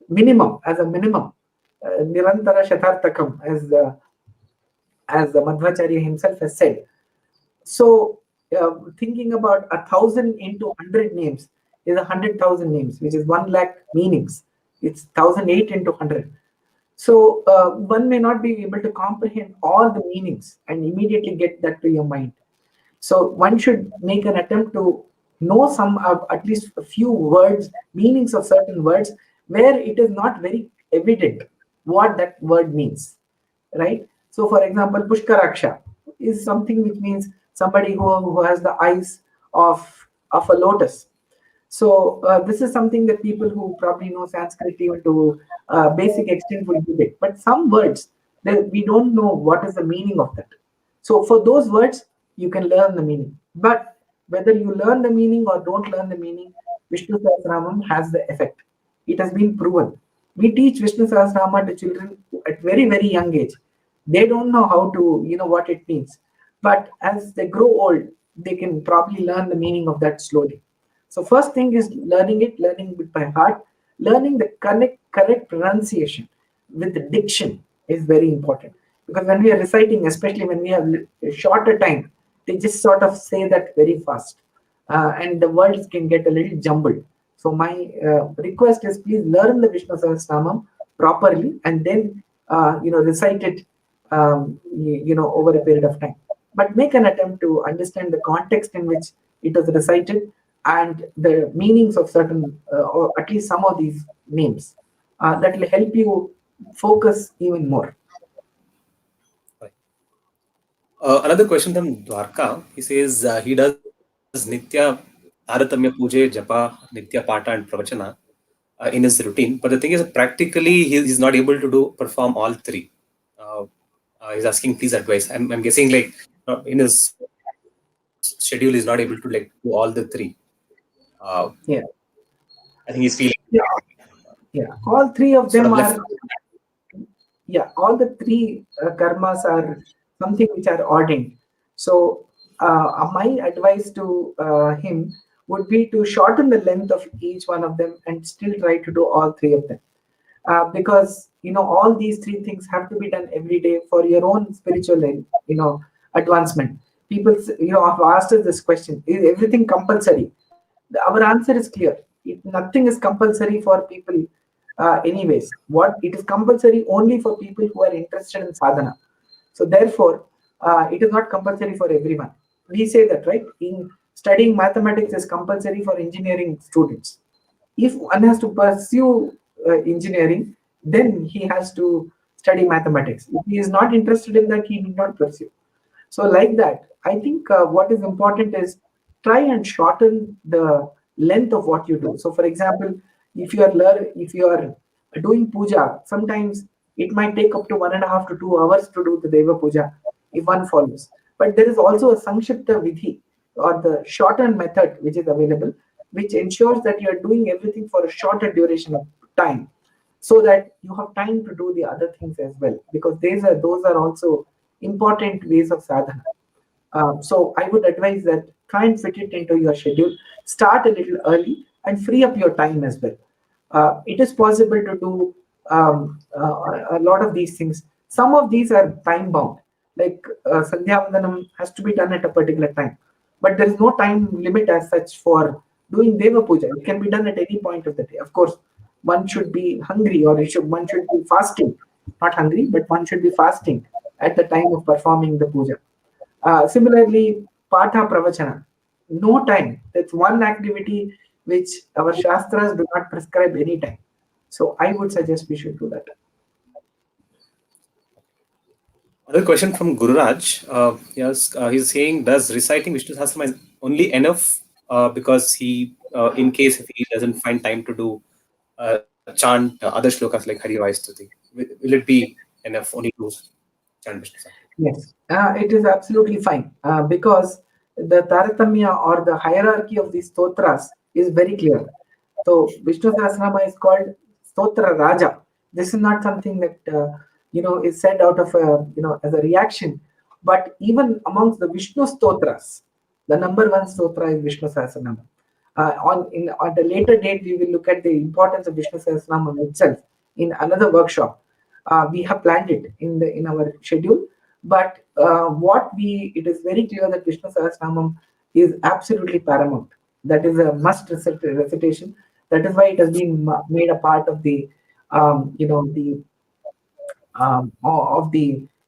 minimum, as a minimum. Nirantara Shatartakam, as the Madhvacharya himself has said. So, thinking about 1,000 into 100 names is 100,000 names, which is 1 lakh meanings. It's 1,008 into 100. So, one may not be able to comprehend all the meanings and immediately get that to your mind. So, one should make an attempt to know some of at least a few words, meanings of certain words, where it is not very evident what that word means, right? So, for example, Pushkaraksha is something which means somebody who has the eyes of a lotus. So, this is something that people who probably know Sanskrit even to basic extent will get it. But some words, we don't know what is the meaning of that. So, for those words, you can learn the meaning. But whether you learn the meaning or don't learn the meaning, Vishnu Sahasranamam has the effect. It has been proven. We teach Vishnu Sahasranama to children at very, very young age. They don't know how to, what it means. But as they grow old, they can probably learn the meaning of that slowly. So first thing is learning it by heart, learning the correct pronunciation with the diction is very important. Because when we are reciting, especially when we have a shorter time, they just sort of say that very fast. And the words can get a little jumbled. So my request is please learn the Vishnu Sahasranamam properly and then recite it over a period of time. But make an attempt to understand the context in which it was recited and the meanings of certain or at least some of these names. That will help you focus even more. Right. Another question from Dwarka. He says he does Nitya Taratamya Puja, Japa, Nitya Pata, and Pravachana in his routine. But the thing is, practically, he's not able to perform all three. Uh, he's asking, please advise. I'm guessing like in his schedule, he's not able to like do all the three. Uh, Yeah, I think he's feeling yeah, yeah. All three of sort of them left. are, yeah, all the three karmas are something which are ordained. So my advice to him would be to shorten the length of each one of them and still try to do all three of them. Because all these three things have to be done every day for your own spiritual advancement. People have asked us this question: is everything compulsory? Our answer is clear. Nothing is compulsory for people anyways. What it is compulsory only for people who are interested in sadhana. So therefore it is not compulsory for everyone. We say that, right? In studying mathematics is compulsory for engineering students. If one has to pursue engineering, then he has to study mathematics. If he is not interested in that, he need not pursue. So like that, I think what is important is try and shorten the length of what you do. So for example, if you are doing puja, sometimes it might take up to 1.5 to 2 hours to do the Deva puja if one follows. But there is also a Sankshipta Vidhi or the shortened method which is available, which ensures that you are doing everything for a shorter duration of time so that you have time to do the other things as well, because those are also important ways of sadhana. So I would advise that try and fit it into your schedule. Start a little early and free up your time as well. It is possible to do a lot of these things. Some of these are time bound, like Sandhya Vandanam has to be done at a particular time, but there is no time limit as such for doing Deva Puja. It can be done at any point of the day. Of course, one should be hungry or one should be fasting, not hungry, but one should be fasting at the time of performing the puja. Similarly, Patha Pravachana, no time. That's one activity which our Shastras do not prescribe any time. So I would suggest we should do that. Another question from Gururaj. Yes, he's saying, does reciting Vishnu Sahasranam only enough because he, in case if he doesn't find time to do chant other shlokas like Harivaisti, will it be enough only to chant Vishnu Sahasranam? Yes, it is absolutely fine because the Taratamya or the hierarchy of these stotras is very clear. So Vishnu Sahasranama is called Stotra Raja. This is not something that is said out of a as a reaction, but even amongst the Vishnu stotras, the number one stotra is Vishnu Sahasranama. On the later date, we will look at the importance of Vishnu Sahasranama itself in another workshop. We have planned it in our schedule, but what we it is very clear that Vishnu Sahasranamam is absolutely paramount. That is a must recitation. That is why it has been made a part of the the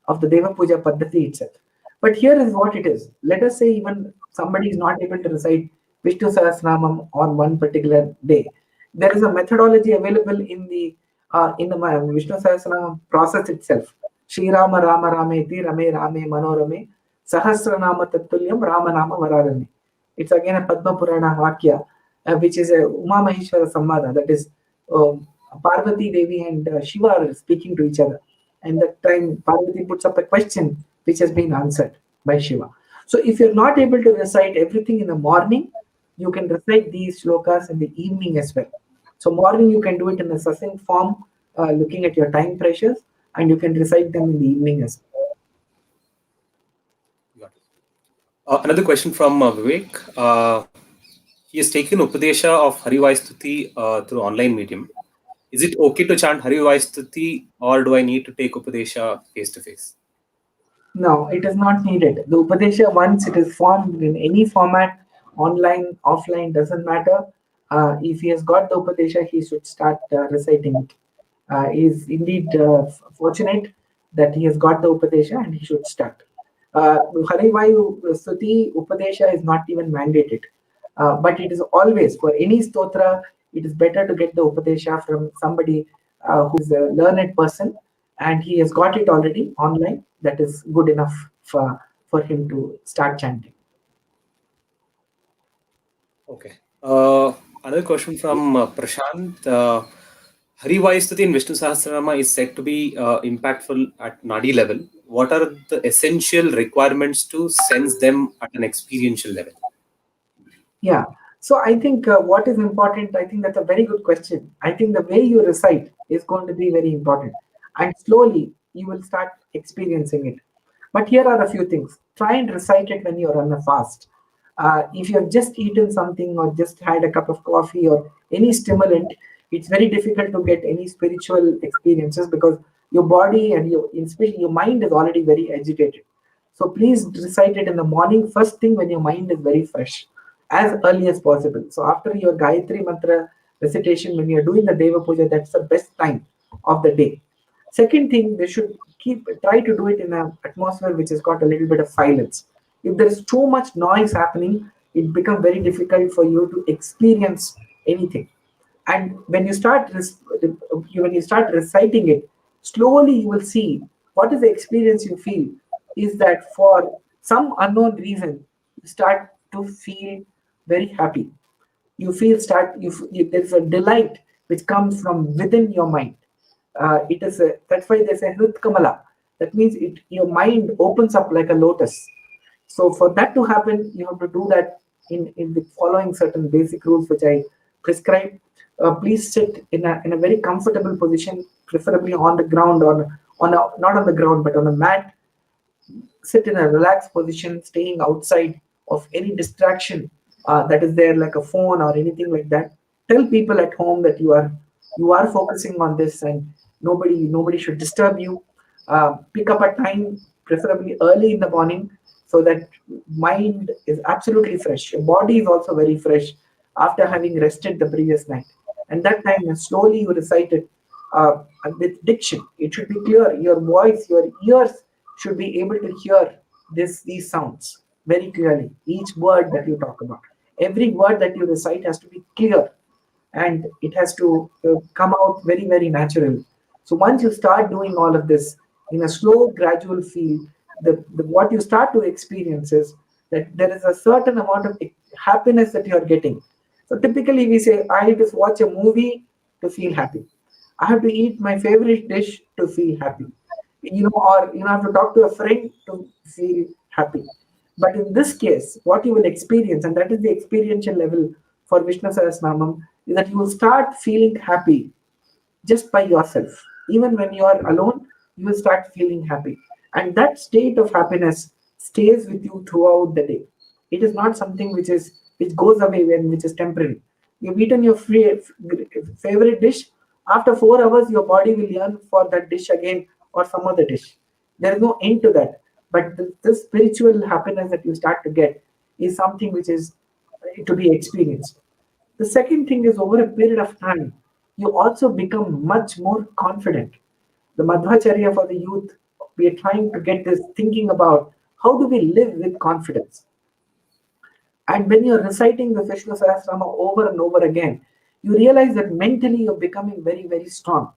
of the Deva Puja Paddhati itself. But here is what it is. Let us say even somebody is not able to recite Vishnu Sahasranamam on one particular day. There is a methodology available in the Vishnu Sahasranamam process itself. Shri Rama Rama Rameti Rame Rame Manorame Sahasranama Tattulyam Rama Nama Vararame. It's again a Padma Purana Vakya, which is a Uma Maheshwara Samvada, that is Parvati Devi and Shiva are speaking to each other. And that time Parvati puts up a question which has been answered by Shiva. So if you're not able to recite everything in the morning, you can recite these shlokas in the evening as well. So morning you can do it in a succinct form, looking at your time pressures, and you can recite them in the evening as well. Got it. Another question from Vivek. He has taken Upadesha of Harivaisti through online medium. Is it okay to chant Harivaisti, or do I need to take Upadesha face to face? No, it is not needed. The Upadesha, once it is formed in any format, online, offline, doesn't matter. If he has got the Upadesha, he should start reciting it. He is indeed fortunate that he has got the Upadesha and he should start. Harivayu Stuti Upadesha is not even mandated. But it is always, for any stotra, it is better to get the Upadesha from somebody who is a learned person and he has got it already online. That is good enough for him to start chanting. Okay. Another question from Prashant. Harivaisti in Vishnu Sahasranama is said to be impactful at Nadi level. What are the essential requirements to sense them at an experiential level? Yeah. So I think what is important, I think that's a very good question. I think the way you recite is going to be very important. And slowly you will start experiencing it. But here are a few things. Try and recite it when you're on a fast. If you have just eaten something or just had a cup of coffee or any stimulant, it's very difficult to get any spiritual experiences because your body and especially your mind is already very agitated. So please recite it in the morning, first thing when your mind is very fresh, as early as possible. So after your Gayatri Mantra recitation, when you're doing the Deva Puja, that's the best time of the day. Second thing, they should try to do it in an atmosphere which has got a little bit of silence. If there is too much noise happening, it becomes very difficult for you to experience anything. And when you start reciting it, slowly you will see what is the experience you feel is that for some unknown reason you start to feel very happy. You feel start you there's a delight which comes from within your mind. That's why they say Hrit Kamala. That means your mind opens up like a lotus. So for that to happen, you have to do that in the following certain basic rules which I prescribe. Please sit in a very comfortable position, preferably on the ground, on a not on the ground but on a mat. Sit in a relaxed position, staying outside of any distraction that is there, like a phone or anything like that. Tell people at home that you are focusing on this and nobody should disturb you. Pick up a time, preferably early in the morning, so that mind is absolutely fresh. Your body is also very fresh after having rested the previous night. And that time, slowly you recite it with diction. It should be clear. Your voice, your ears should be able to hear these sounds very clearly. Each word that you talk about, every word that you recite has to be clear, and it has to come out very very natural. So once you start doing all of this in a slow gradual feel, what you start to experience is that there is a certain amount of happiness that you are getting. So typically we say I just watch a movie to feel happy, I have to eat my favorite dish to feel happy, or have to talk to a friend to feel happy. But in this case, what you will experience, and that is the experiential level for Vishnu Sahasranamam, is that you will start feeling happy just by yourself. Even when you are alone, you will start feeling happy. And that state of happiness stays with you throughout the day. It is not something which goes away when which is temporary. You've eaten your favorite dish. After 4 hours, your body will yearn for that dish again or some other dish. There is no end to that. But this spiritual happiness that you start to get is something which is to be experienced. The second thing is over a period of time, you also become much more confident. The Madhvacharya for the youth, we are trying to get this thinking about how do we live with confidence. And when you're reciting the Vishnu Sahasrama over and over again, you realize that mentally you're becoming very, very strong.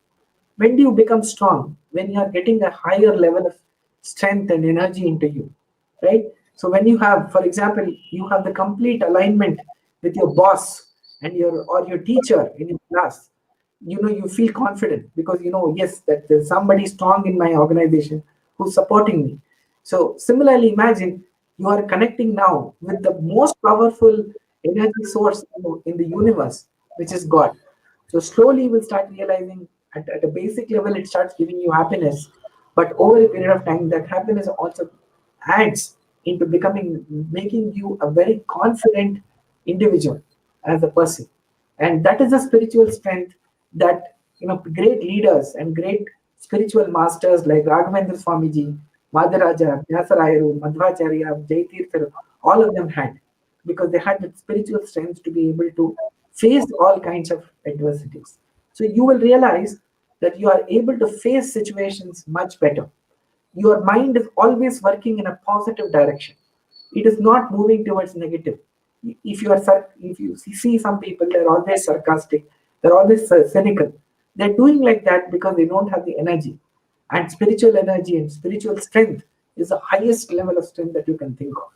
When do you become strong? When you are getting a higher level of strength and energy into you, right? So when you have, for example, you have the complete alignment with your boss and your teacher in your class, you feel confident because yes, that there's somebody strong in my organization who's supporting me. So similarly, imagine you are connecting now with the most powerful energy source in the universe, which is God. So slowly you will start realizing at a basic level it starts giving you happiness, but over a period of time that happiness also adds into becoming making you a very confident individual as a person. And that is a spiritual strength that great leaders and great spiritual masters like Raghavendra Swamiji, Madharaja, Vyasarayaru, Madhvacharya, Jaitirtharu, all of them had, because they had the spiritual strength to be able to face all kinds of adversities. So you will realize that you are able to face situations much better. Your mind is always working in a positive direction. It is not moving towards negative. If you see some people, they're always sarcastic, they're always cynical. They're doing like that because they don't have the energy. And spiritual energy and spiritual strength is the highest level of strength that you can think of.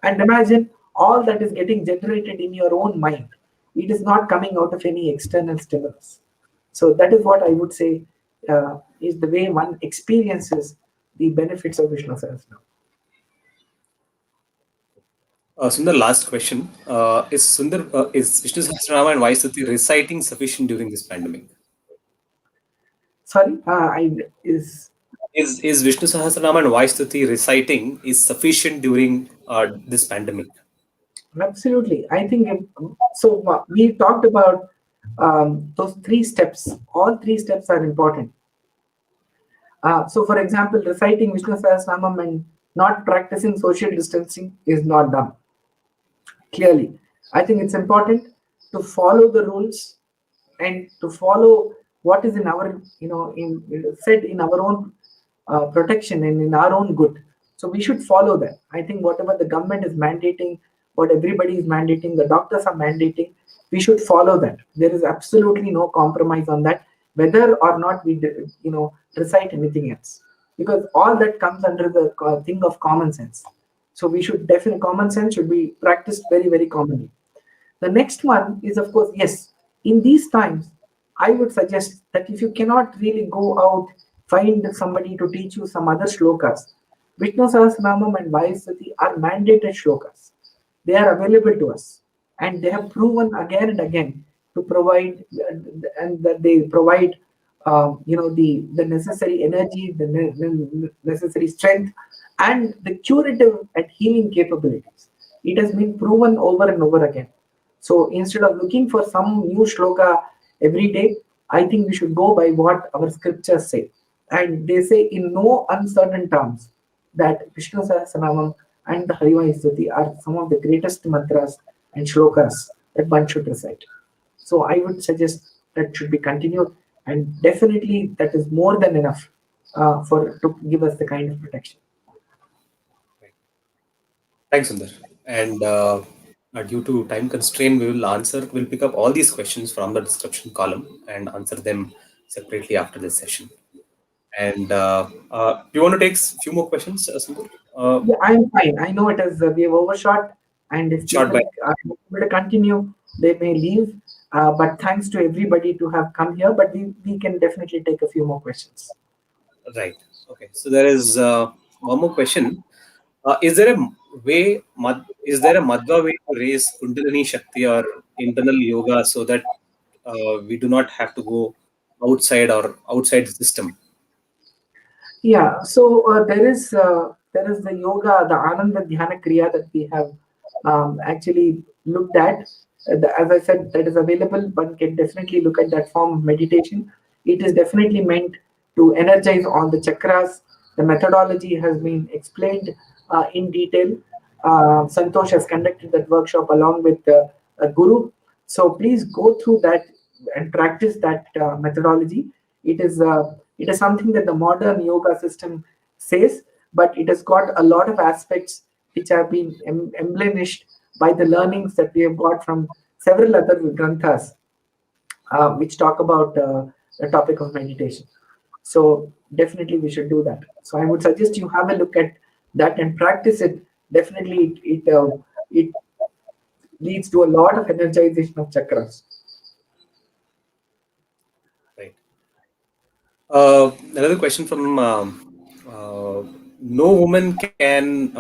And imagine all that is getting generated in your own mind. It is not coming out of any external stimulus. So that is what I would say is the way one experiences the benefits of Vishnu Sahasranam. Sundar, last question. Is Vishnu Sahasranama and Vaishuti reciting sufficient during this pandemic? Sorry, I is Is Vishnu Sahasranama and Vaishuti reciting is sufficient during this pandemic? absolutely. I think so. We talked about those three steps. All three steps are important. So, for example, reciting Vishnu Sahasranam and not practicing social distancing is not done. Clearly, I think it's important to follow the rules and to follow what is in our said in our own protection and in our own good. So we should follow that. I think whatever the government is mandating, what everybody is mandating, the doctors are mandating, we should follow that. There is absolutely no compromise on that, whether or not we recite anything else, because all that comes under the thing of common sense. So we should definitely, common sense should be practiced very, very commonly. The next one is, of course, yes, in these times, I would suggest that if you cannot really go out, find somebody to teach you some other shlokas. Vishnu Sahasranamam and Vayasati are mandated shlokas. They are available to us, and they have proven again and again to provide, and that they provide, the necessary energy, the necessary strength, and the curative and healing capabilities. It has been proven over and over again. So instead of looking for some new shloka every day, I think we should go by what our scriptures say. And they say in no uncertain terms that Vishnu Sahasranamam and the Harivaisti are some of the greatest mantras and shlokas that one should recite. So I would suggest that should be continued, and definitely that is more than enough for to give us the kind of protection. Thanks, Sundar. And due to time constraint, we'll pick up all these questions from the description column and answer them separately after this session. And do you want to take a few more questions, Sundar? Yeah, I'm fine. I know it is we have overshot, and if Short people by. are able to continue, they may leave. But thanks to everybody to have come here. But we can definitely take a few more questions. Right. Okay. So there is one more question. Is there a is there a Madhva way to raise Kundalini Shakti or internal yoga so that we do not have to go outside the system? Yeah, so there is the yoga, the Ananda Dhyana Kriya that we have actually looked at. As I said, that is available. One can definitely look at that form of meditation. It is definitely meant to energize all the chakras. The methodology has been explained in detail. Santosh has conducted that workshop along with a guru. So please go through that and practice that methodology. It is something that the modern yoga system says, but it has got a lot of aspects which have been embellished by the learnings that we have got from several other granthas which talk about the topic of meditation. So definitely we should do that. So I would suggest you have a look at that and practice it. Definitely, it leads to a lot of energization of chakras. Right. Another question from no woman can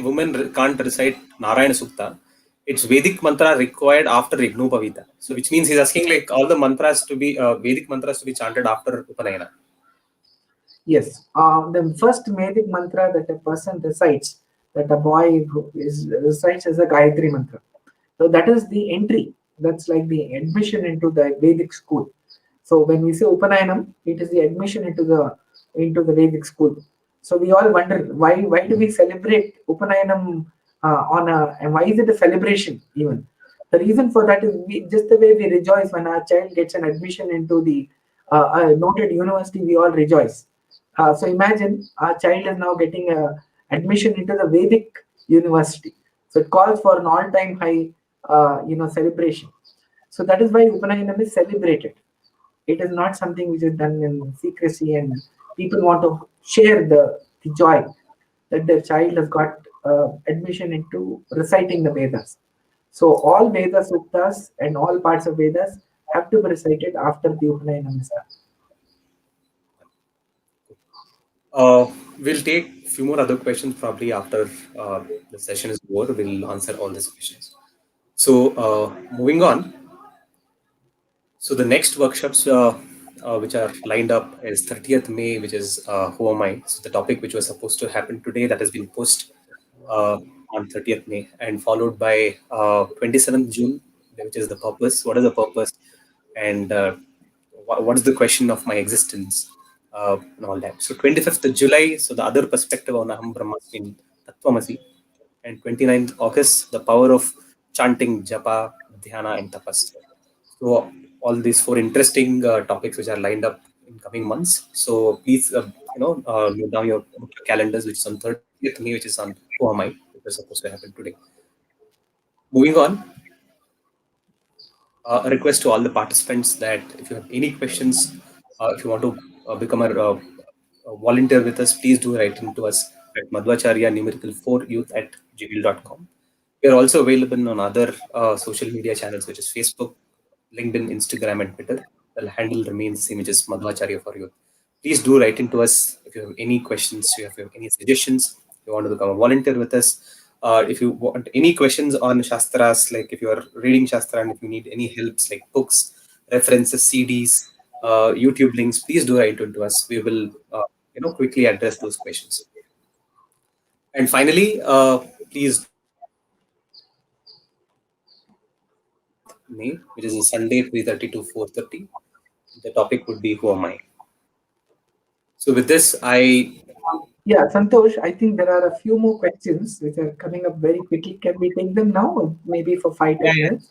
women can't recite Narayana Sukta. It's Vedic mantra required after Yagnopavita. So which means he's asking like all the mantras to be Vedic mantras to be chanted after Upanayana. Yes, the first Vedic mantra that a person recites, that a boy recites as a Gayatri Mantra. So that is the entry. That's like the admission into the Vedic school. So when we say Upanayanam, it is the admission into the Vedic school. So we all wonder why do we celebrate Upanayanam on a and why is it a celebration even? The reason for that is just the way we rejoice when our child gets an admission into the a noted university, we all rejoice. So imagine our child is now getting a admission into the Vedic university. So it calls for an all-time high, celebration. So that is why Upanayanam is celebrated. It is not something which is done in secrecy, and people want to share the joy that their child has got admission into reciting the Vedas. So all Veda Suktas and all parts of Vedas have to be recited after the Upanayanam is done. We'll take a few more other questions probably after the session is over. We'll answer all these questions. So moving on. So the next workshops which are lined up is 30th May, which is Who Am I? So the topic which was supposed to happen today that has been pushed uh, on 30th May, and followed by 27th June, which is the purpose. What is the purpose? And what is the question of my existence? And all that. So 25th of July, so the other perspective on Aham Brahmasmi in Tattvamasi, and 29th August, the power of chanting, japa, dhyana, and tapas. So all these four interesting topics which are lined up in coming months. So please, note down your book your calendars, which is on 30th May, which is on Who Am I, which is supposed to happen today. Moving on, a request to all the participants that if you have any questions, if you want to become a volunteer with us, please do write into us at madhvacharya numerical 4 youth at gmail.com. We are also available on other social media channels, which is Facebook, LinkedIn, Instagram, and Twitter. The handle remains the same, which is Madhvacharya for Youth. Please do write into us if you have any questions, if you have any suggestions, if you want to become a volunteer with us. If you want any questions on Shastras, like if you are reading Shastra and if you need any helps like books, references, CDs, YouTube links, please do write into us. We will, quickly address those questions. And finally, please do write into us on 30th May, which is a Sunday, 3:30 to 4:30. The topic would be Who Am I? So with this, Yeah, Santosh, I think there are a few more questions which are coming up very quickly. Can we take them now, or maybe for five, yeah, 10 minutes?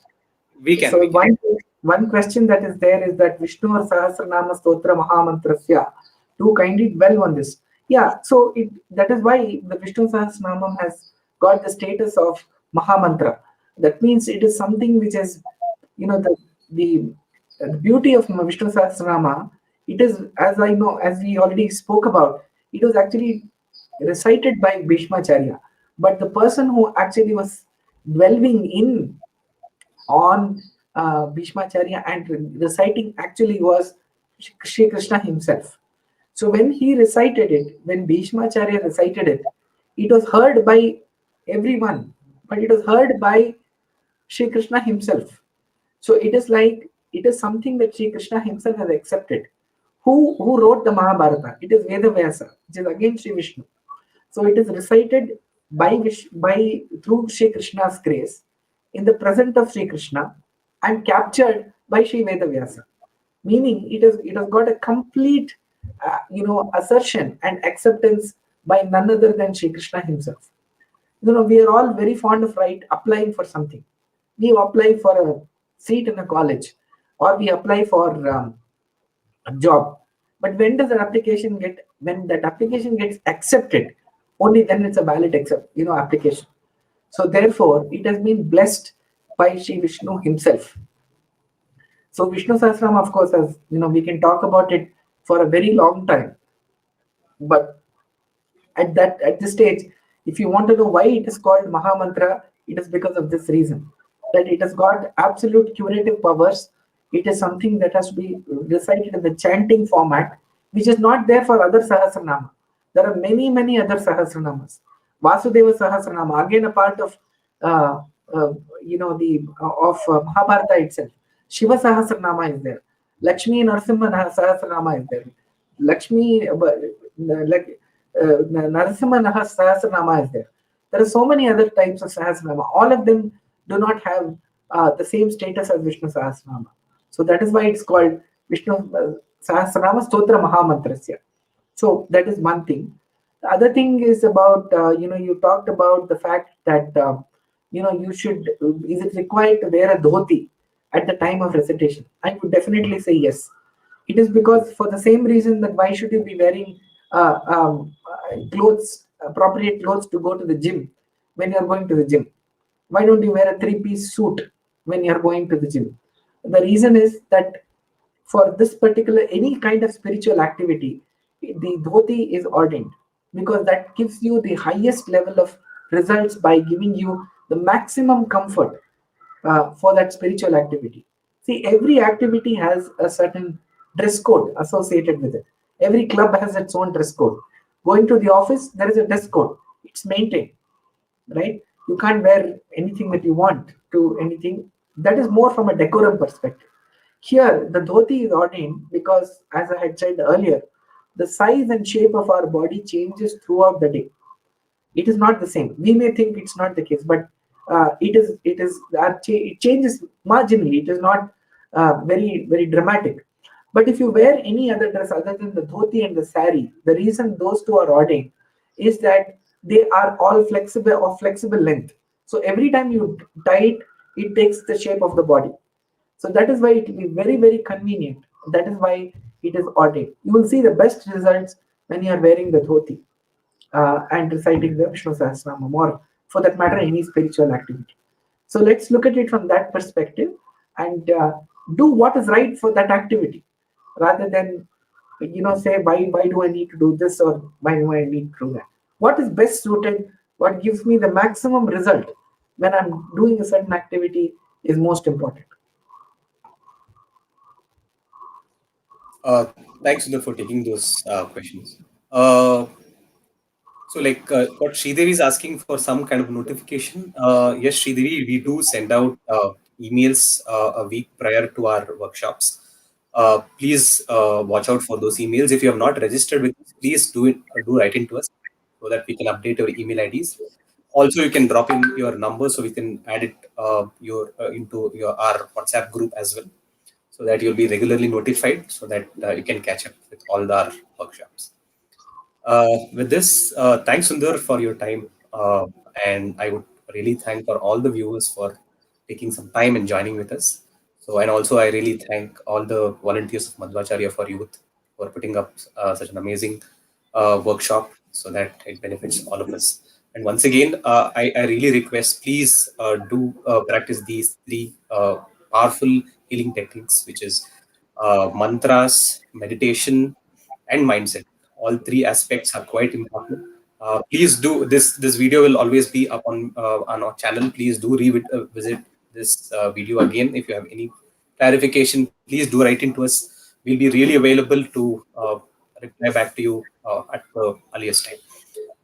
we So can. one question that is there is that Vishnu or Sahasranama Stotra Mahamantrasya. Do kindly dwell on this. Yeah, so that is why the Vishnu Sahasranamam has got the status of Mahamantra. That means it is something which is, the the beauty of Vishnu Sahasranama. It is, as I know, as we already spoke about, it was actually recited by Bhishmacharya. But the person who actually was dwelling in on Bhishmacharya and reciting actually was Shri Krishna himself. So when he recited it, when Bhishmacharya recited it, it was heard by everyone, but it was heard by Shri Krishna himself. So it is like it is something that Shri Krishna himself has accepted. Who wrote the Mahabharata? It is Vedavyasa, which is again Sri Vishnu. So it is recited by through Sri Krishna's grace in the presence of Sri Krishna and captured by Sri Vedavyasa. Meaning it has got a complete assertion and acceptance by none other than Sri Krishna himself. We are all very fond of applying for something. We apply for a seat in a college, or we apply for a job. But when that application gets accepted, only then it's a valid application. So therefore, it has been blessed by Sri Vishnu himself. So Vishnu Sahasranam, of course, as we can talk about it for a very long time. But at this stage, if you want to know why it is called Mahamantra, it is because of this reason, that it has got absolute curative powers. It is something that has to be recited in the chanting format, which is not there for other Sahasranama. There are many other Sahasranamas. Vasudeva Sahasranama, again a part of the of Mahabharata itself. Shiva Sahasranama is there. Lakshmi Narasimha Sahasranama is there. Lakshmi like Narasimha Sahasranama is there. There are so many other types of Sahasranama. All of them do not have the same status as Vishnu Sahasranama. So that is why it's called Vishnu Sahasranama Stotra Mahamantrasya. So that is one thing. The other thing is about, you talked about the fact that, is it required to wear a dhoti at the time of recitation? I would definitely say yes. It is because for the same reason that why should you be wearing appropriate clothes to go to the gym when you're going to the gym? Why don't you wear a three-piece suit when you're going to the gym? The reason is that for this particular any kind of spiritual activity, the dhoti is ordained because that gives you the highest level of results by giving you the maximum comfort for that spiritual activity. See, every activity has a certain dress code associated with it. Every club has its own dress code. Going to the office, there is a dress code. It's maintained, right? You can't wear anything that you want to anything. That is more from a decorum perspective. Here, the dhoti is ordained because, as I had said earlier, the size and shape of our body changes throughout the day. It is not the same. We may think it's not the case, but it changes marginally. It is not very dramatic. But if you wear any other dress other than the dhoti and the sari, the reason those two are ordained is that they are all flexible of flexible length. So every time you tie it takes the shape of the body. So that is why it will be very convenient. That is why it is ordained. You will see the best results when you are wearing the dhoti and reciting the Vishnu Sahasranam, or for that matter, any spiritual activity. So let's look at it from that perspective and do what is right for that activity, rather than say why do I need to do this or why do I need to do that. What is best suited, what gives me the maximum result when I'm doing a certain activity is most important. Thanks, Sundar, for taking those questions. Uh, what Sridevi is asking for some kind of notification. Yes, Sridevi, we do send out emails a week prior to our workshops. Please watch out for those emails. If you have not registered with us, please do write into us so that we can update your email IDs. Also, you can drop in your number so we can add it into your our WhatsApp group as well, so that you'll be regularly notified, so that you can catch up with all our workshops. With this, thanks Sundar for your time, and I would really thank for all the viewers for taking some time and joining with us. So, and also I really thank all the volunteers of Madhvacharya for Youth for putting up such an amazing workshop so that it benefits all of us. And once again, I really request, please do practice these three powerful healing techniques, which is mantras, meditation, and mindset. All three aspects are quite important. Please do this. This video will always be up on our channel. Please do visit this video again if you have any clarification. Please do write into us. We'll be really available to reply back to you at the earliest time.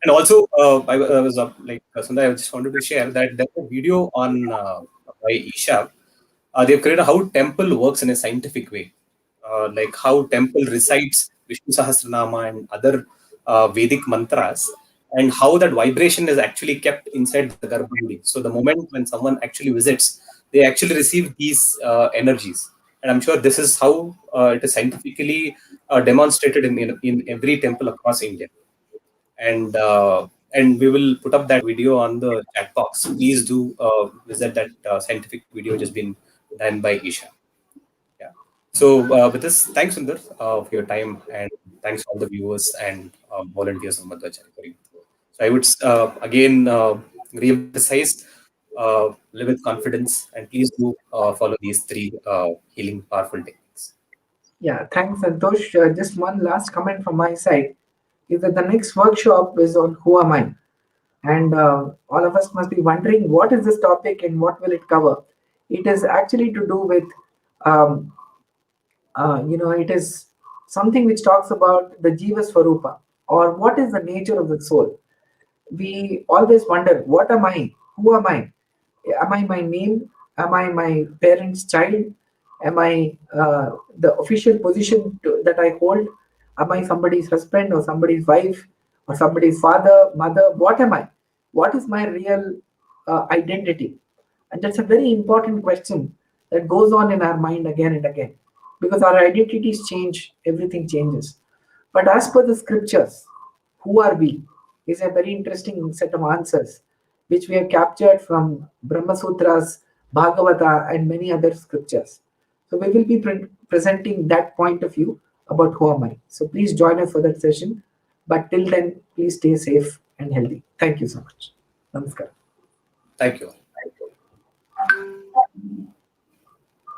And also, I was Sundar, I just wanted to share that there's a video on by Isha. They've created how temple works in a scientific way. like how temple recites Vishnu Sahasranama and other Vedic mantras, and how that vibration is actually kept inside the Garbhagudi. So the moment when someone actually visits, they actually receive these energies. And I'm sure this is how it is scientifically demonstrated in every temple across India. And we will put up that video on the chat box. Please do visit that scientific video which has been done by Isha. Yeah. So with this, thanks Sundar for your time, and thanks all the viewers and volunteers of Madhvacharya for you. So I would again re-emphasize, live with confidence, and please do follow these three healing powerful techniques. Yeah, thanks, Santosh. Just one last comment from my side is that the next workshop is on who am I? And all of us must be wondering what is this topic and what will it cover? It is actually to do with, um, it is something which talks about the Jiva Swarupa, or what is the nature of the soul. We always wonder, what am I? Who am I? Am I my name? Am I my parent's child? Am I the official position that I hold? Am I somebody's husband or somebody's wife or somebody's father, mother? What am I? What is my real identity? And that's a very important question that goes on in our mind again and again, because our identities change, everything changes. But as per the scriptures, who are we is a very interesting set of answers which we have captured from Brahma Sutras, Bhagavata, and many other scriptures. So we will be presenting that point of view about who am I. So please join us for that session. But till then, please stay safe and healthy. Thank you so much. Namaskar. Thank you.